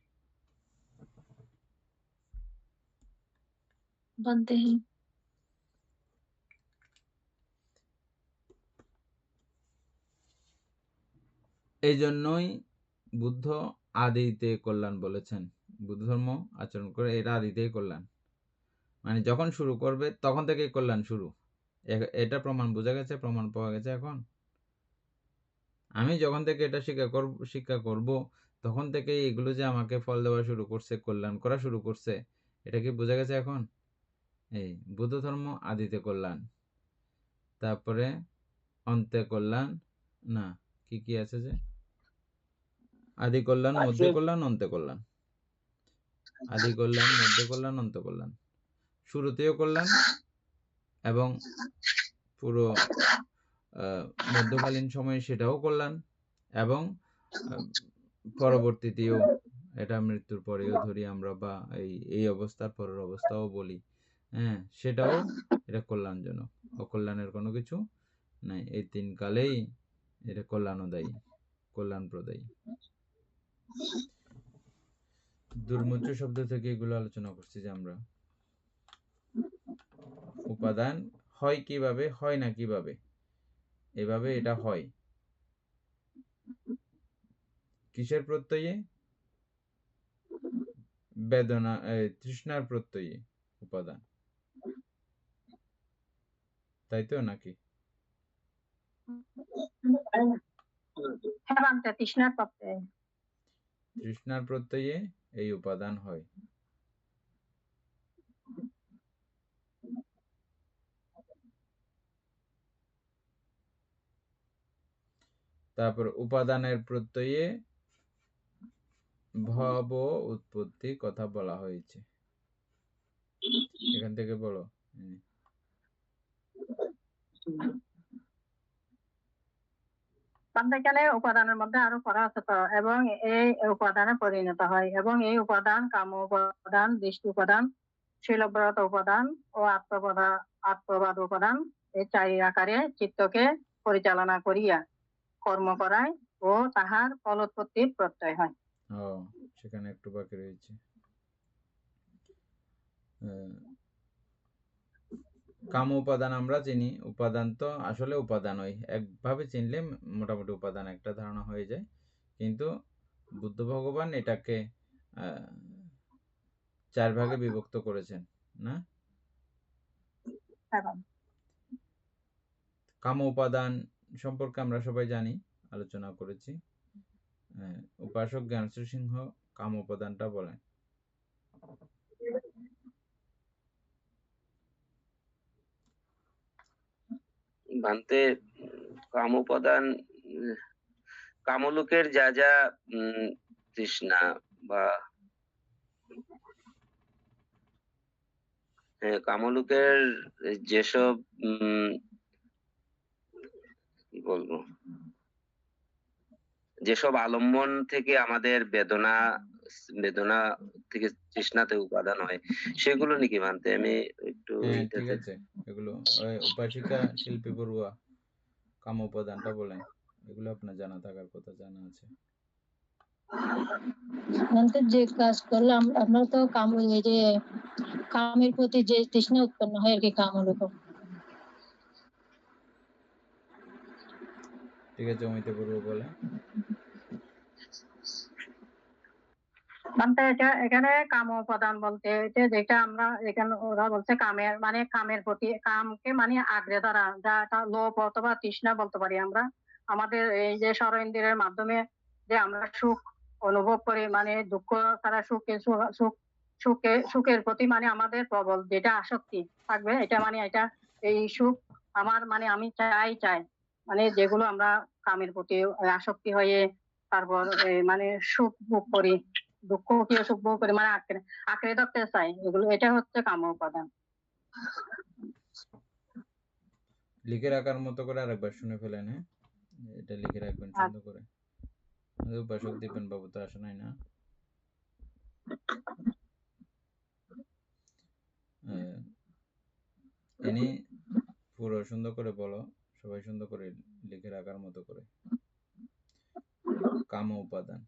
[SPEAKER 3] बनते हैं।
[SPEAKER 1] এই জন্যই বুদ্ধ আদিতে কল্যাণ বলেছেন। বুদ্ধ ধর্ম আচরণ করে এটা আদিতেই কল্যাণ, মানে যখন শুরু করবে তখন থেকেই কল্যাণ শুরু। এটা প্রমাণ বোঝা গেছে, প্রমাণ পাওয়া গেছে। এখন আমি যখন থেকে এটা শিক্ষা করব তখন থেকে এগুলো যে আমাকে ফল দেওয়া শুরু করছে, কল্যাণ করা শুরু করছে, এটা কি বোঝা গেছে এখন? এই বুদ্ধ ধর্ম আদিতে কল্যাণ, তারপরে অন্তে কল্যাণ, না কি কি আছে যে আদি কল্যাণ, মধ্যে কল্যাণ, অন্তে কল্যাণ। আদি কল্যাণ, মধ্যে কল্যাণ, অন্ত কল্যাণ। শুরুতেও কল্যাণ এবং পুরো মধ্যকালীন সময়ে সেটাও কল্যাণ, এবং পরবর্তীতেও, এটা মৃত্যুর পরেও ধরি আমরা, বা এই অবস্থার পরের অবস্থাও বলি, হ্যাঁ, সেটাও এটা কল্যাণজনক। অকল্যাণের কোনো কিছু নাই। এই তিন কালেই এটা কল্যাণদায়ী, কল্যাণপ্রদায়ী। দুর্মুচ্চ শব্দ থেকে এগুলো আলোচনা করছি যে আমরা উপাদান হয় কিভাবে, হয় না কিভাবে, এভাবে এটা হয় কিসের প্রত্যয়ে? বেদনা, তৃষ্ণার প্রত্যয়ে উপাদান, তাই তো নাকি?
[SPEAKER 2] হ্যাঁ বান্তে, তৃষ্ণার প্রত্যয়ে।
[SPEAKER 1] তৃষ্ণার প্রত্যয়ে এই উপাদান হয়। তারপর উপাদানের প্রত্যয়ে ভব উৎপত্তি কথা বলা হয়েছে। এখান থেকে বলো।
[SPEAKER 2] এখানে উপাদানের মধ্যে আরো পড়া আছে তো, এবং এই উপাদানে পরিণত হয়, এবং এই উপাদান কাম উপাদান, দৃষ্টি উপাদান, শীলব্রত উপাদান ও আত্মবাদ উপাদান, এই চারি আকারে চিত্তকে পরিচালনা করিয়া কর্ম করায় ও তাহার ফলোৎপত্তির প্রত্যয় হয়।
[SPEAKER 1] সেখানে একটু বাকি রয়েছে। কাম উপাদান আমরা চিনি, উপাদান তো আসলে উপাদান ওই একভাবে চিনলে মোটামুটি উপাদান একটা ধারণা হয়ে যায়, কিন্তু বুদ্ধ ভগবান এটাকে 4 ভাগে বিভক্ত করেছেন না? কাম উপাদান সম্পর্কে আমরা সবাই জানি, আলোচনা করেছি। উপাসক জ্ঞানশ্রী সিংহ কাম উপাদানটা বলেন।
[SPEAKER 4] ভান্তে কাম উপাদান, কামলোকের যা যা তৃষ্ণা বা কামলোকের যেসব কি বলবো, যেসব আলম্বন থেকে আমাদের বেদনা থেকে তৃষ্ণাতে উপাদান হয়, সেগুলো নাকি মানতে আমি একটু
[SPEAKER 1] ঠিক আছে, এগুলো উপাসিকা শিল্পী বড়ুয়া কাম উপাদানটা বলেন। এগুলো আপনার জানা থাকার কথা, জানা আছে।
[SPEAKER 5] যে কাজ করলাম আমরা তো কাম, এই যে কামের প্রতি যে তৃষ্ণা উৎপন্ন হয় আর কি, কাম ওরকম।
[SPEAKER 1] ঠিক আছে, অমিতে বড়ুয়া বলে।
[SPEAKER 2] এখানে কাম উপাদান বলতে যেটা আমরা এখানে ওরা বলছে কামের, মানে কামের প্রতি, কামকে মানে আগ্রে ধরা, যা লোভ অথবা তৃষ্ণা বলতে পারি আমরা। আমাদের এই যে সর্বেন্দ্রিয়ের মাধ্যমে যে আমরা সুখ অনুভব করি, মানে দুঃখ ছাড়া সুখের প্রতি মানে আমাদের প্রবল যেটা আসক্তি থাকবে, এটা মানে এটা এই সুখ আমার, মানে আমি চাই, মানে যেগুলো আমরা কামের প্রতি আসক্তি হয়ে তারপর মানে সুখ ভোগ করি, দুঃখ কি সুখ ভোগ করি, মানে আঁকড়ে ধরতে চাই, এগুলো এটা হচ্ছে কাম উপাদান।
[SPEAKER 1] লিখে রাখার মতো করে আরেকবার শুনে ফেলেন। হ্যাঁ, এটা লিখে রাখবেন সুন্দর করে। উপাসক দীপেন বাবু তো আসে নাই না? ইনি পুরো সুন্দর করে বলো, সবাই সুন্দর করে লিখে রাখার মতো করে। কাম উপাদান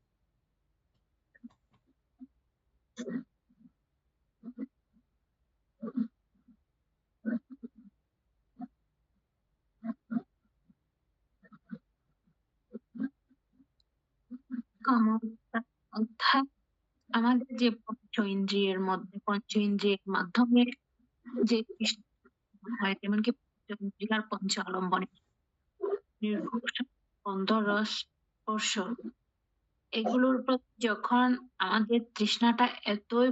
[SPEAKER 3] কাম অর্থাৎ আমাদের যে পঞ্চ ইন্দ্রিয়ের মধ্যে পঞ্চ ইন্দ্রিয়ের মাধ্যমে যে তৃষ্ণা হয়, যেমন কি পঞ্চ ইন্দ্রিয়ার পঞ্চ আলম্বনে নির্ঘোষ, গন্ধ, রস, স্পর্শ, এগুলোর প্রতি যখন আমাদের তৃষ্ণাটা এতই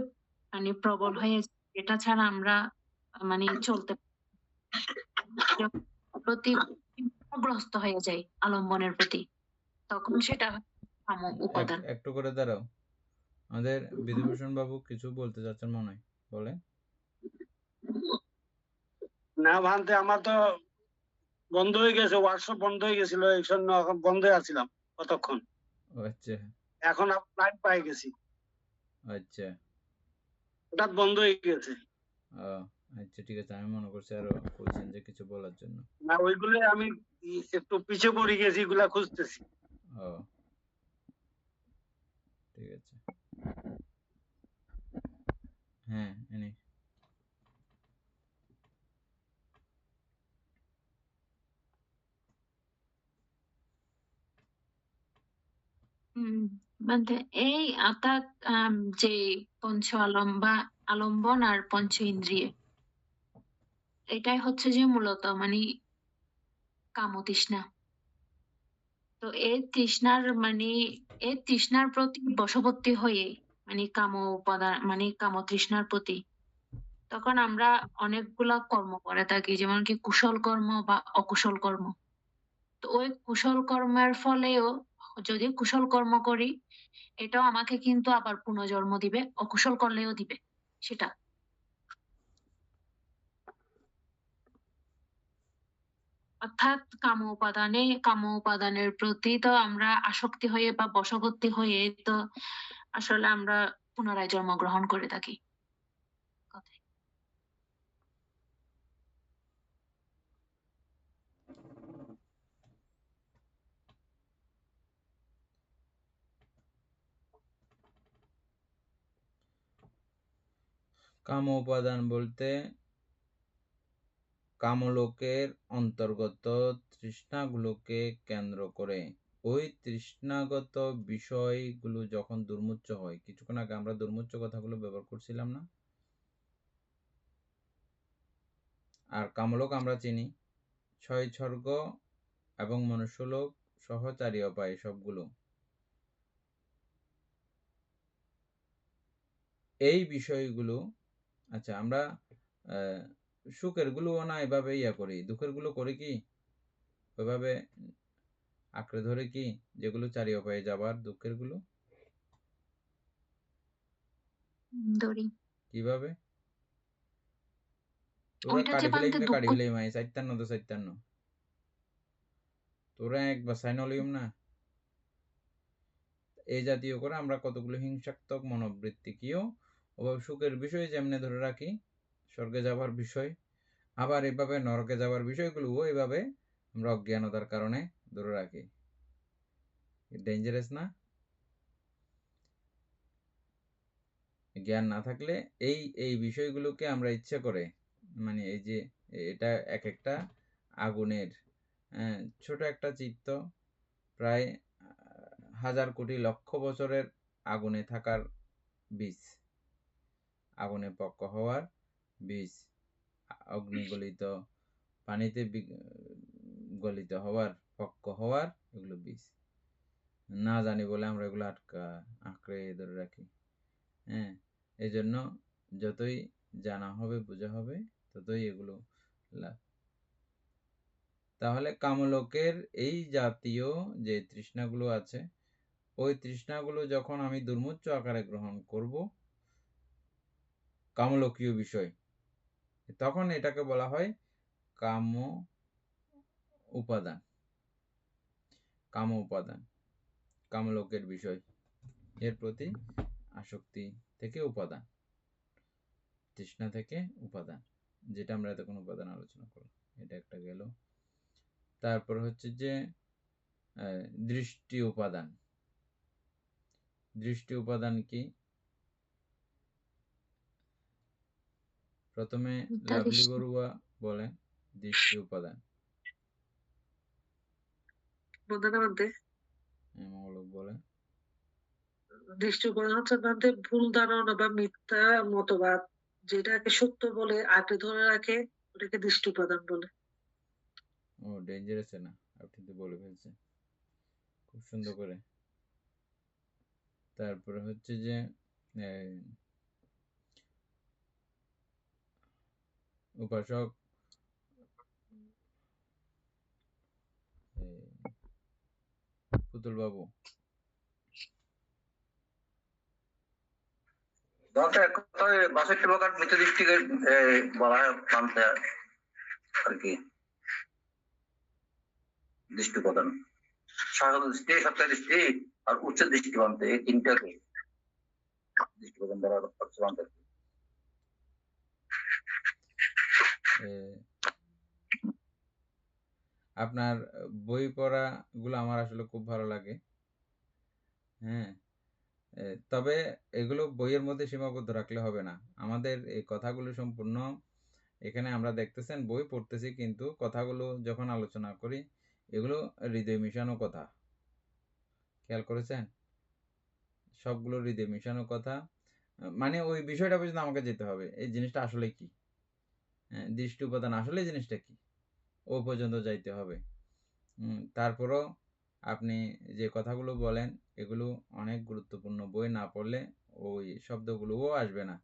[SPEAKER 3] মানে প্রবল হয়ে যায়, এটা ছাড়া আমরা মানে চলতে যখন প্রতি গ্রস্ত হয়ে যায় আলম্বনের প্রতি, তখন সেটা কাম উপাদান।
[SPEAKER 1] একটু করে দাঁড়াও, আমাদের বিধুভূষণ বাবু কিছু বলতে চাচ্ছেন মনে হয়, বলে।
[SPEAKER 6] না ভান্তে, আমার তো বন্ধ হয়ে গেছে, হোয়াটসঅ্যাপ বন্ধ হয়ে গেছিল, এই জন্য এখন বন্ধ আছিলাম কতক্ষণ।
[SPEAKER 1] আচ্ছা
[SPEAKER 6] এখন লাইন পাই গেছি,
[SPEAKER 1] আচ্ছা
[SPEAKER 6] হঠাৎ বন্ধ হয়ে গেছে।
[SPEAKER 1] আচ্ছা ঠিক আছে, আমি মনে করছি আরো বলছেন যে কিছু বলার জন্য।
[SPEAKER 6] না, ওইগুলো আমি একটু পিছিয়ে পড়ে গেছি, এগুলা খুঁজতেছি।
[SPEAKER 1] ঠিক আছে, হ্যাঁ এনে
[SPEAKER 3] মানে এই অর্থাৎ যে পঞ্চ আলম্বন আর পঞ্চ ইন্দ্রিয়, এটাই হচ্ছে যে মূলত মানে কামতৃষ্ণা। তো এই তৃষ্ণার প্রতি বশবর্তী হয়ে মানে কাম উপাদান মানে কামতৃষ্ণার প্রতি তখন আমরা অনেকগুলা কর্ম করে থাকি, যেমন কি কুশল কর্ম বা অকুশল কর্ম। তো ওই কুশল কর্মের ফলেও যদি কুশল কর্ম করি, এটাও আমাকে কিন্তু আবার পুনর্জন্ম দিবে, অকুশল করলেও দিবে সেটা। অর্থাৎ কাম উপাদানের প্রতি তো আমরা আসক্তি হয়ে বা বশবর্তী হয়ে তো আসলে আমরা পুনরায় জন্মগ্রহণ করে থাকি।
[SPEAKER 1] কাম উপাদান বলতে কামলোকের অন্তর্গত তৃষ্ণাগুলোকে কেন্দ্র করে ওই তৃষ্ণাগত বিষয়গুলো যখন দুর্মুচ্চ হয়, কিছুক্ষণ আগে আমরা দুর্মুচ্চ কথাগুলো ব্যবহার করছিলাম না? আর কামলোক আমরা চিনি 6 স্বর্গ এবং মনুষ্যলোক সহ 4 অপায় সবগুলো। এই বিষয়গুলো, আচ্ছা আমরা সুখের গুলোও না এভাবে করি, দুঃখের গুলো করি কি ওইভাবে আঁকড়ে ধরে কি, যেগুলো 4 অপায়ে যাবার দুঃখের গুলো
[SPEAKER 3] ধরি
[SPEAKER 1] কিভাবে তোরা
[SPEAKER 3] ওইটা যে
[SPEAKER 1] কাটি ফেলাই
[SPEAKER 3] বান্ধে
[SPEAKER 1] কিন্তু কাটি
[SPEAKER 3] দুঃখ
[SPEAKER 1] ফেলাই মাই 57 তো 57 তোরা একবার সাইনলিয়ম না, এই জাতীয় করে আমরা কতগুলো হিংসাত্মক মনোবৃত্তিকেও ওভাবে সুখের বিষয় যেমনে ধরে রাখি, স্বর্গে যাবার বিষয়, আবার এভাবে নরকে যাবার বিষয়গুলো এইভাবে আমরা অজ্ঞানতার কারণে ধরে রাখি। ডেঞ্জারাস না? জ্ঞান না থাকলে এই বিষয়গুলোকে আমরা ইচ্ছা করে মানে এই যে এটা এক একটা আগুনের ছোট একটা চিত্ত, প্রায় 1000 কোটি লক্ষ বছরের আগুনে থাকার বীজ, আগুনে পক্ক হওয়ার বীজ, অগ্নিগলিত পানিতে গলিত হওয়ার, পক্ক হওয়ার, এগুলো বীজ। না জানি বলে আমরা এগুলো আঁকড়ে ধরে রাখি। হ্যাঁ, এই জন্য যতই জানা হবে বোঝা হবে ততই এগুলো লাভ। তাহলে কামলোকের এই জাতীয় যে তৃষ্ণাগুলো আছে, ওই তৃষ্ণাগুলো যখন আমি দুর্মুচ্চ আকারে গ্রহণ করব কামলোকীয় বিষয়, তখন এটাকে বলা হয় কাম উপাদান। কাম উপাদান কামলোকের বিষয়, এর প্রতি আসক্তি থেকে উপাদান, তৃষ্ণা থেকে উপাদান, যেটা আমরা এতক্ষণ উপাদান আলোচনা করলাম, এটা একটা গেল। তারপর হচ্ছে যে দৃষ্টি উপাদান। দৃষ্টি উপাদান কি? প্রথমে
[SPEAKER 3] মিথ্যা
[SPEAKER 1] লাভলি
[SPEAKER 3] দৃষ্টি।
[SPEAKER 1] বড়ুয়া বলেন দৃষ্টি উপাদান।
[SPEAKER 7] বন্ধুদের মধ্যে
[SPEAKER 1] মঙ্গলক বলেন।
[SPEAKER 7] দৃষ্টি উপাদান হচ্ছে আপনাদের ভুল ধারণা বা মিথ্যা মতবাদ, যেটাকে সত্য বলে আঁকড়ে ধরে রাখে, ওটাকে দৃষ্টি উপাদান বলে।
[SPEAKER 1] ও ডেঞ্জারাস না, আপনি তো বলে ফেলছেন খুব সুন্দর করে। তারপরে হচ্ছে যে উপাসক পুতুল বাবু
[SPEAKER 8] বাষট্টি প্রকার মিথ্যা দৃষ্টিকে বলা হয় মানতে আর কি দৃষ্টি উপাদান। শাশ্বত দৃষ্টি, সত্য দৃষ্টি আর উচ্চ দৃষ্টি মানতে, এই তিনটাকে দৃষ্টি উপাদান বলা হচ্ছে মানতে।
[SPEAKER 1] আপনার বই পড়া গুলো আমার আসলে খুব ভালো লাগে। হ্যাঁ, তবে এগুলো বইয়ের মধ্যে সীমাবদ্ধ রাখলে হবে না। আমাদের এই কথাগুলো সম্পূর্ণ এখানে আমরা দেখতেছেন বই পড়তেছি, কিন্তু কথাগুলো যখন আলোচনা করি এগুলো হৃদয় মিশানো কথা। খেয়াল করেছেন? সবগুলো হৃদয় মিশানো কথা। মানে ওই বিষয়টা পর্যন্ত আমাকে যেতে হবে, এই জিনিসটা আসলে কি, দৃষ্টি উপাদান আসলে জিনিসটা কি, ও পর্যন্ত যাইতে হবে। তারপরও আপনি যে কথাগুলো বলেন এগুলো অনেক গুরুত্বপূর্ণ। বই না পড়লে ওই শব্দগুলোও আসবে না।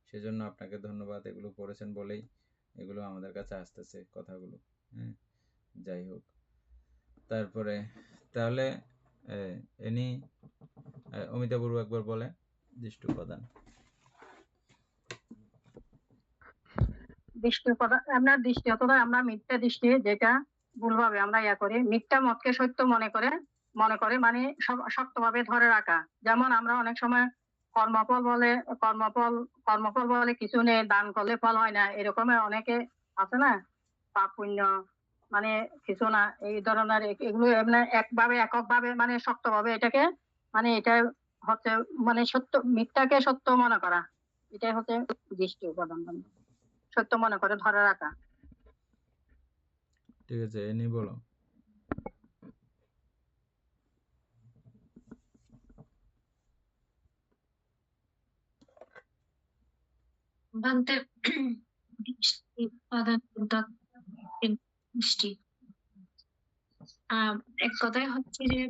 [SPEAKER 1] সেজন্য আপনাকে ধন্যবাদ, এগুলো পড়েছেন বলেই এগুলো আমাদের কাছে আসতেছে কথাগুলো। হ্যাঁ, যাই হোক। তারপরে তাহলে এনি অমিতা বড়ু একবার বলে দৃষ্টি উপাদান।
[SPEAKER 2] দৃষ্টি উপাদান, আপনার দৃষ্টি অথবা আমরা মিথ্যা দৃষ্টি, যেটা ভুলভাবে আমরা করি, মিথ্যা মতকে সত্য মনে করে মানে শক্তভাবে ধরে রাখা। যেমন আমরা অনেক সময় কর্মফল বলে কিছু নেই, দান করলে ফল হয় না, এরকম অনেকে আছে না, পাপ পুণ্য মানে কিছু না, এই ধরনের এগুলো এককভাবে মানে শক্তভাবে এটাকে মানে এটা হচ্ছে মানে সত্য, মিথ্যাকে সত্য মনে করা, এটাই হচ্ছে দৃষ্টি উপাদান, সত্য মনে করে ধরে রাখা।
[SPEAKER 1] ঠিক আছে, এনি বলো।
[SPEAKER 3] ভান্তে দৃষ্টি উপাদান দৃষ্টি এক কথায় হচ্ছে যে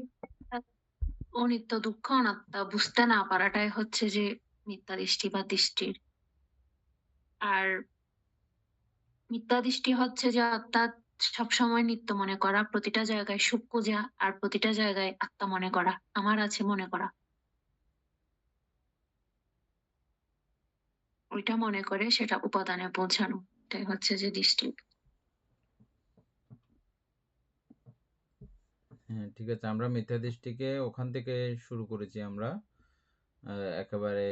[SPEAKER 3] অনিত্য দুঃখ অনাত্মা বুঝতে না পারাটাই হচ্ছে যে মিথ্যা দৃষ্টি বা দৃষ্টির। আর মিথ্যা দৃষ্টি হচ্ছে যে অর্থাৎ সবসময় নিত্য মনে করা, প্রতিটা জায়গায় সুখ খোঁজা, আর প্রতিটা জায়গায় আত্মা মনে করা, আমার আছে মনে করা, ওইটা মনে করে সেটা উপাদানে পৌঁছানো, এটাই হচ্ছে যে দৃষ্টি।
[SPEAKER 1] হ্যাঁ, ঠিক আছে, আমরা মিথ্যা দৃষ্টিকে ওখান থেকে শুরু করেছি। আমরা একেবারে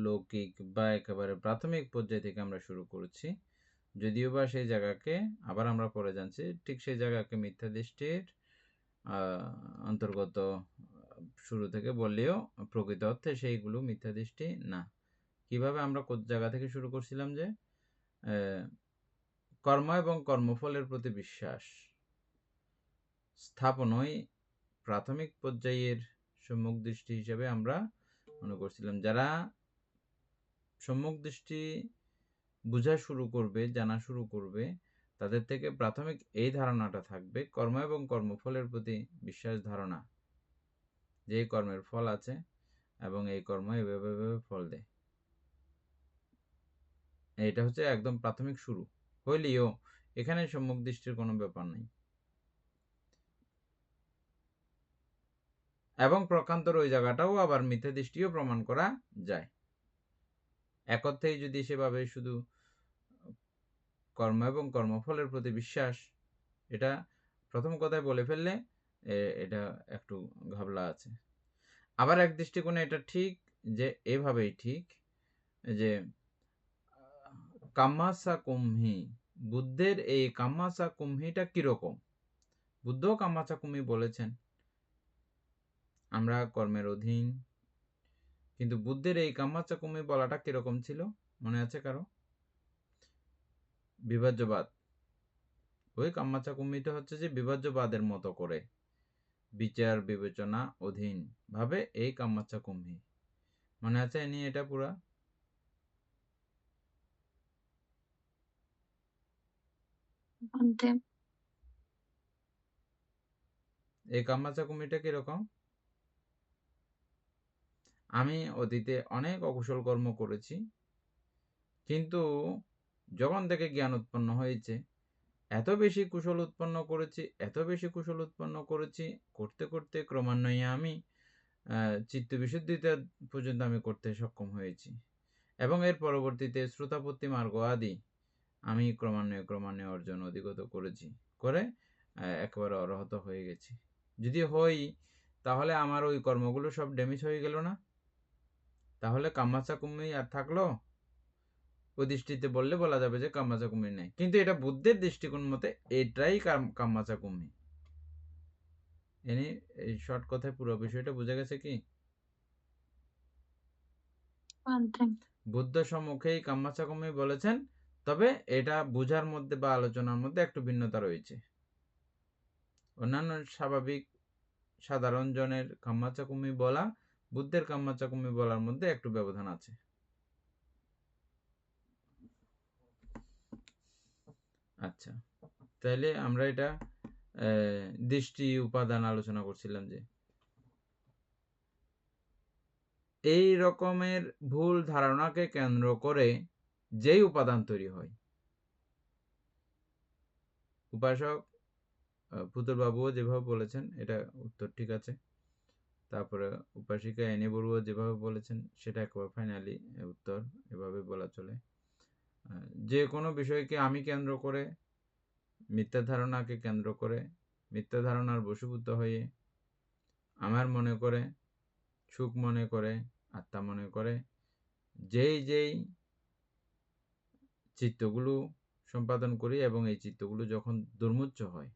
[SPEAKER 1] লৌকিক বা একেবারে প্রাথমিক পর্যায় থেকে আমরা শুরু করেছি, যদিও বা সেই জায়গাকে আবার আমরা পরে জানছি। ঠিক সেই জায়গাকে মিথ্যা দৃষ্টির অন্তর্গত শুরু থেকে বললেও প্রকৃত অর্থে সেইগুলো মিথ্যা দৃষ্টি না। কিভাবে আমরা কোন জায়গা থেকে শুরু করছিলাম যে কর্ম এবং কর্মফলের প্রতি বিশ্বাস স্থাপনই প্রাথমিক পর্যায়ের সম্মুখ দৃষ্টি হিসেবে আমরা মনে করছিলাম। যারা সম্মুখ দৃষ্টি বোঝা শুরু করবে, জানা শুরু করবে, তাদের থেকে প্রাথমিক এই ধারণাটা থাকবে কর্ম এবং কর্মফলের প্রতি বিশ্বাস ধারণা, যে কর্মের ফল আছে এবং এই কর্ম এভাবে ফল দেয়। এটা হচ্ছে একদম প্রাথমিক শুরু হইলেও এখানে সম্মুখ দৃষ্টির কোনো ব্যাপার নেই। এবং প্রকান্তর ওই জায়গাটাও আবার মিথ্যা দৃষ্টিও প্রমাণ করা যায়। একত্রেই যদি সেভাবে শুধু কর্ম এবং কর্মফলের প্রতি বিশ্বাস, এটা প্রথম কথায় বলে ফেললে এটা একটু ঘাবলা আছে। আবার এক দৃষ্টিকোণে এটা ঠিক, যে এভাবেই ঠিক যে কাম্মাসা কুম্হি, বুদ্ধের এই কাম্মাসা কুম্হিটা কিরকম। বুদ্ধ কাম্মাসা কুম্হি বলেছেন আমরা কর্মের অধীন, কিন্তু বুদ্ধের এই কাম্মাসা কুম্হি বলাটা কিরকম ছিল মনে আছে কারো? বিভাজ্যবাদ, ওই কাম্মাচা কুম্মিটা হচ্ছে যে বিভাজ্যবাদের মতো করে বিচার বিবেচনা অধীন ভাবে এই কাম্মাচা কুম্মি। মনে আছে এ নিয়ে এটা পুরা?
[SPEAKER 3] বলতে
[SPEAKER 1] এই কাম্মাচা কুম্মিটা কিরকম? আমি অতীতে অনেক অকুশল কর্ম করেছি, কিন্তু যখন থেকে জ্ঞান উৎপন্ন হয়েছে এত বেশি কুশল উৎপন্ন করেছি, এত বেশি কুশল উৎপন্ন করেছি, করতে করতে ক্রমান্বয়ে আমি চিত্ত বিশুদ্ধিতা পর্যন্ত আমি করতে সক্ষম হয়েছি, এবং এর পরবর্তীতে শ্রোতাপত্তি মার্গ আদি আমি ক্রমান্বয়ে অর্জন অধিগত করেছি, করে একেবারে অরহত হয়ে গেছি। যদি হই তাহলে আমার ওই কর্মগুলো সব ড্যামেজ হয়ে গেল না? তাহলে কাম্মাচা কুম্মি আর থাকলো? ওই দৃষ্টিতে বললে বলা যাবে যে কাম্মাচা কুম্মি নেই, কিন্তু এটা বুদ্ধের দৃষ্টিকোণ মতে এটাই কাম্মাচা কুম্মি। এই শর্ট কথায় পুরো বিষয়টা বোঝা গেছে কি? বুদ্ধ সম্মুখেই কাম্মাচা কুম্মি বলেছেন, তবে এটা বোঝার মধ্যে বা আলোচনার মধ্যে একটু ভিন্নতা রয়েছে। অন্যান্য স্বাভাবিক সাধারণ জনের কাম্মাচা কুম্মি বলা, বুদ্ধের কাম্মাচা কুম্মি বলার মধ্যে একটু ব্যবধান আছে। আচ্ছা, তাহলে আমরা এটা দৃষ্টি উপাদান আলোচনা করছিলাম, যে এই রকমের ভুল ধারণাকে কেন্দ্র করে যেই উপাদান তৈরি হয়। উপাসক পুতুল বাবুও যেভাবে বলেছেন এটা উত্তর ঠিক আছে, তারপরে উপাসিকা এনে বড়ুয়া যেভাবে বলেছেন সেটা একেবারে ফাইনালি উত্তর, এভাবে বলা চলে। যে কোনো বিষয়কে আমি কেন্দ্র করে, মিথ্যা ধারণাকে কেন্দ্র করে, মিথ্যা ধারণার বশীভূত হয়ে আমার মনে করে, সুখ মনে করে, আত্মা মনে করে যেই চিত্তগুলো সম্পাদন করি, এবং এই চিত্তগুলো যখন দুর্মুচ্চ হয়,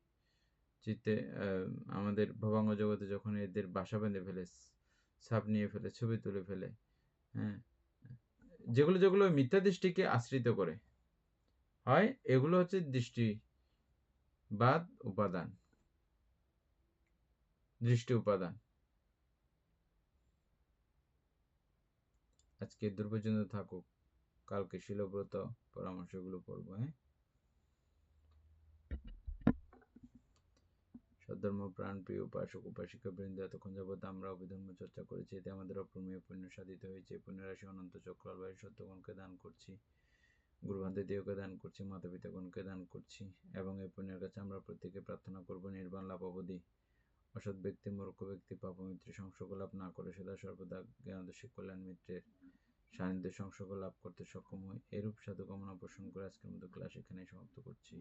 [SPEAKER 1] চিত্তে আমাদের ভবাঙ্গ জগতে যখন এদের বাসা বেঁধে ফেলে, ছাপ নিয়ে ফেলে, ছবি তুলে ফেলে, হ্যাঁ, যেগুলো মিথ্যা দৃষ্টিকে আশ্রিত করে হয়, এগুলো হচ্ছে দৃষ্টিবাদ উপাদান, দৃষ্টি উপাদান। আজকে দূর পর্যন্ত থাকুক, কালকে শিলব্রত পরামর্শগুলো পড়বো। হ্যাঁ, সদ্ধর্ম প্রাণ প্রিয় উপাসক উপাসিকা বৃন্দ, এতক্ষণ যাবৎ আমরা অভিধর্ম চর্চা করেছি, এতে আমাদের অপ্রমেয় পুণ্য সাধিত হয়েছে। পুণ্যরাশি অনন্ত চক্রালয় সত্যগণকে দান করছি, গুরুভান্তেদিওকে দান করছি, মাতা পিতাগণকে দান করছি, এবং এই পুণ্যের কাছে আমরা প্রত্যেকে প্রার্থনা করব নির্বাণ লাভ অবধি অসৎ ব্যক্তি, মূর্খ ব্যক্তি, পাপমিত্রের সংসর্গ লাভ না করে সদা সর্বদা জ্ঞানদর্শী কল্যাণ মিত্রের সান্নিধ্য সংসর্গ লাভ করতে সক্ষম হয়। এরূপ সাধু কামনা পোষণ করে আজকের মতো ক্লাস এখানে সমাপ্ত করছি।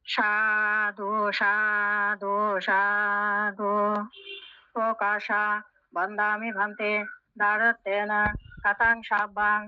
[SPEAKER 2] সাধু সাধু সাধু প্রকাশা বন্দামি ভান্তে দারতেন কাতাং সাব্বাং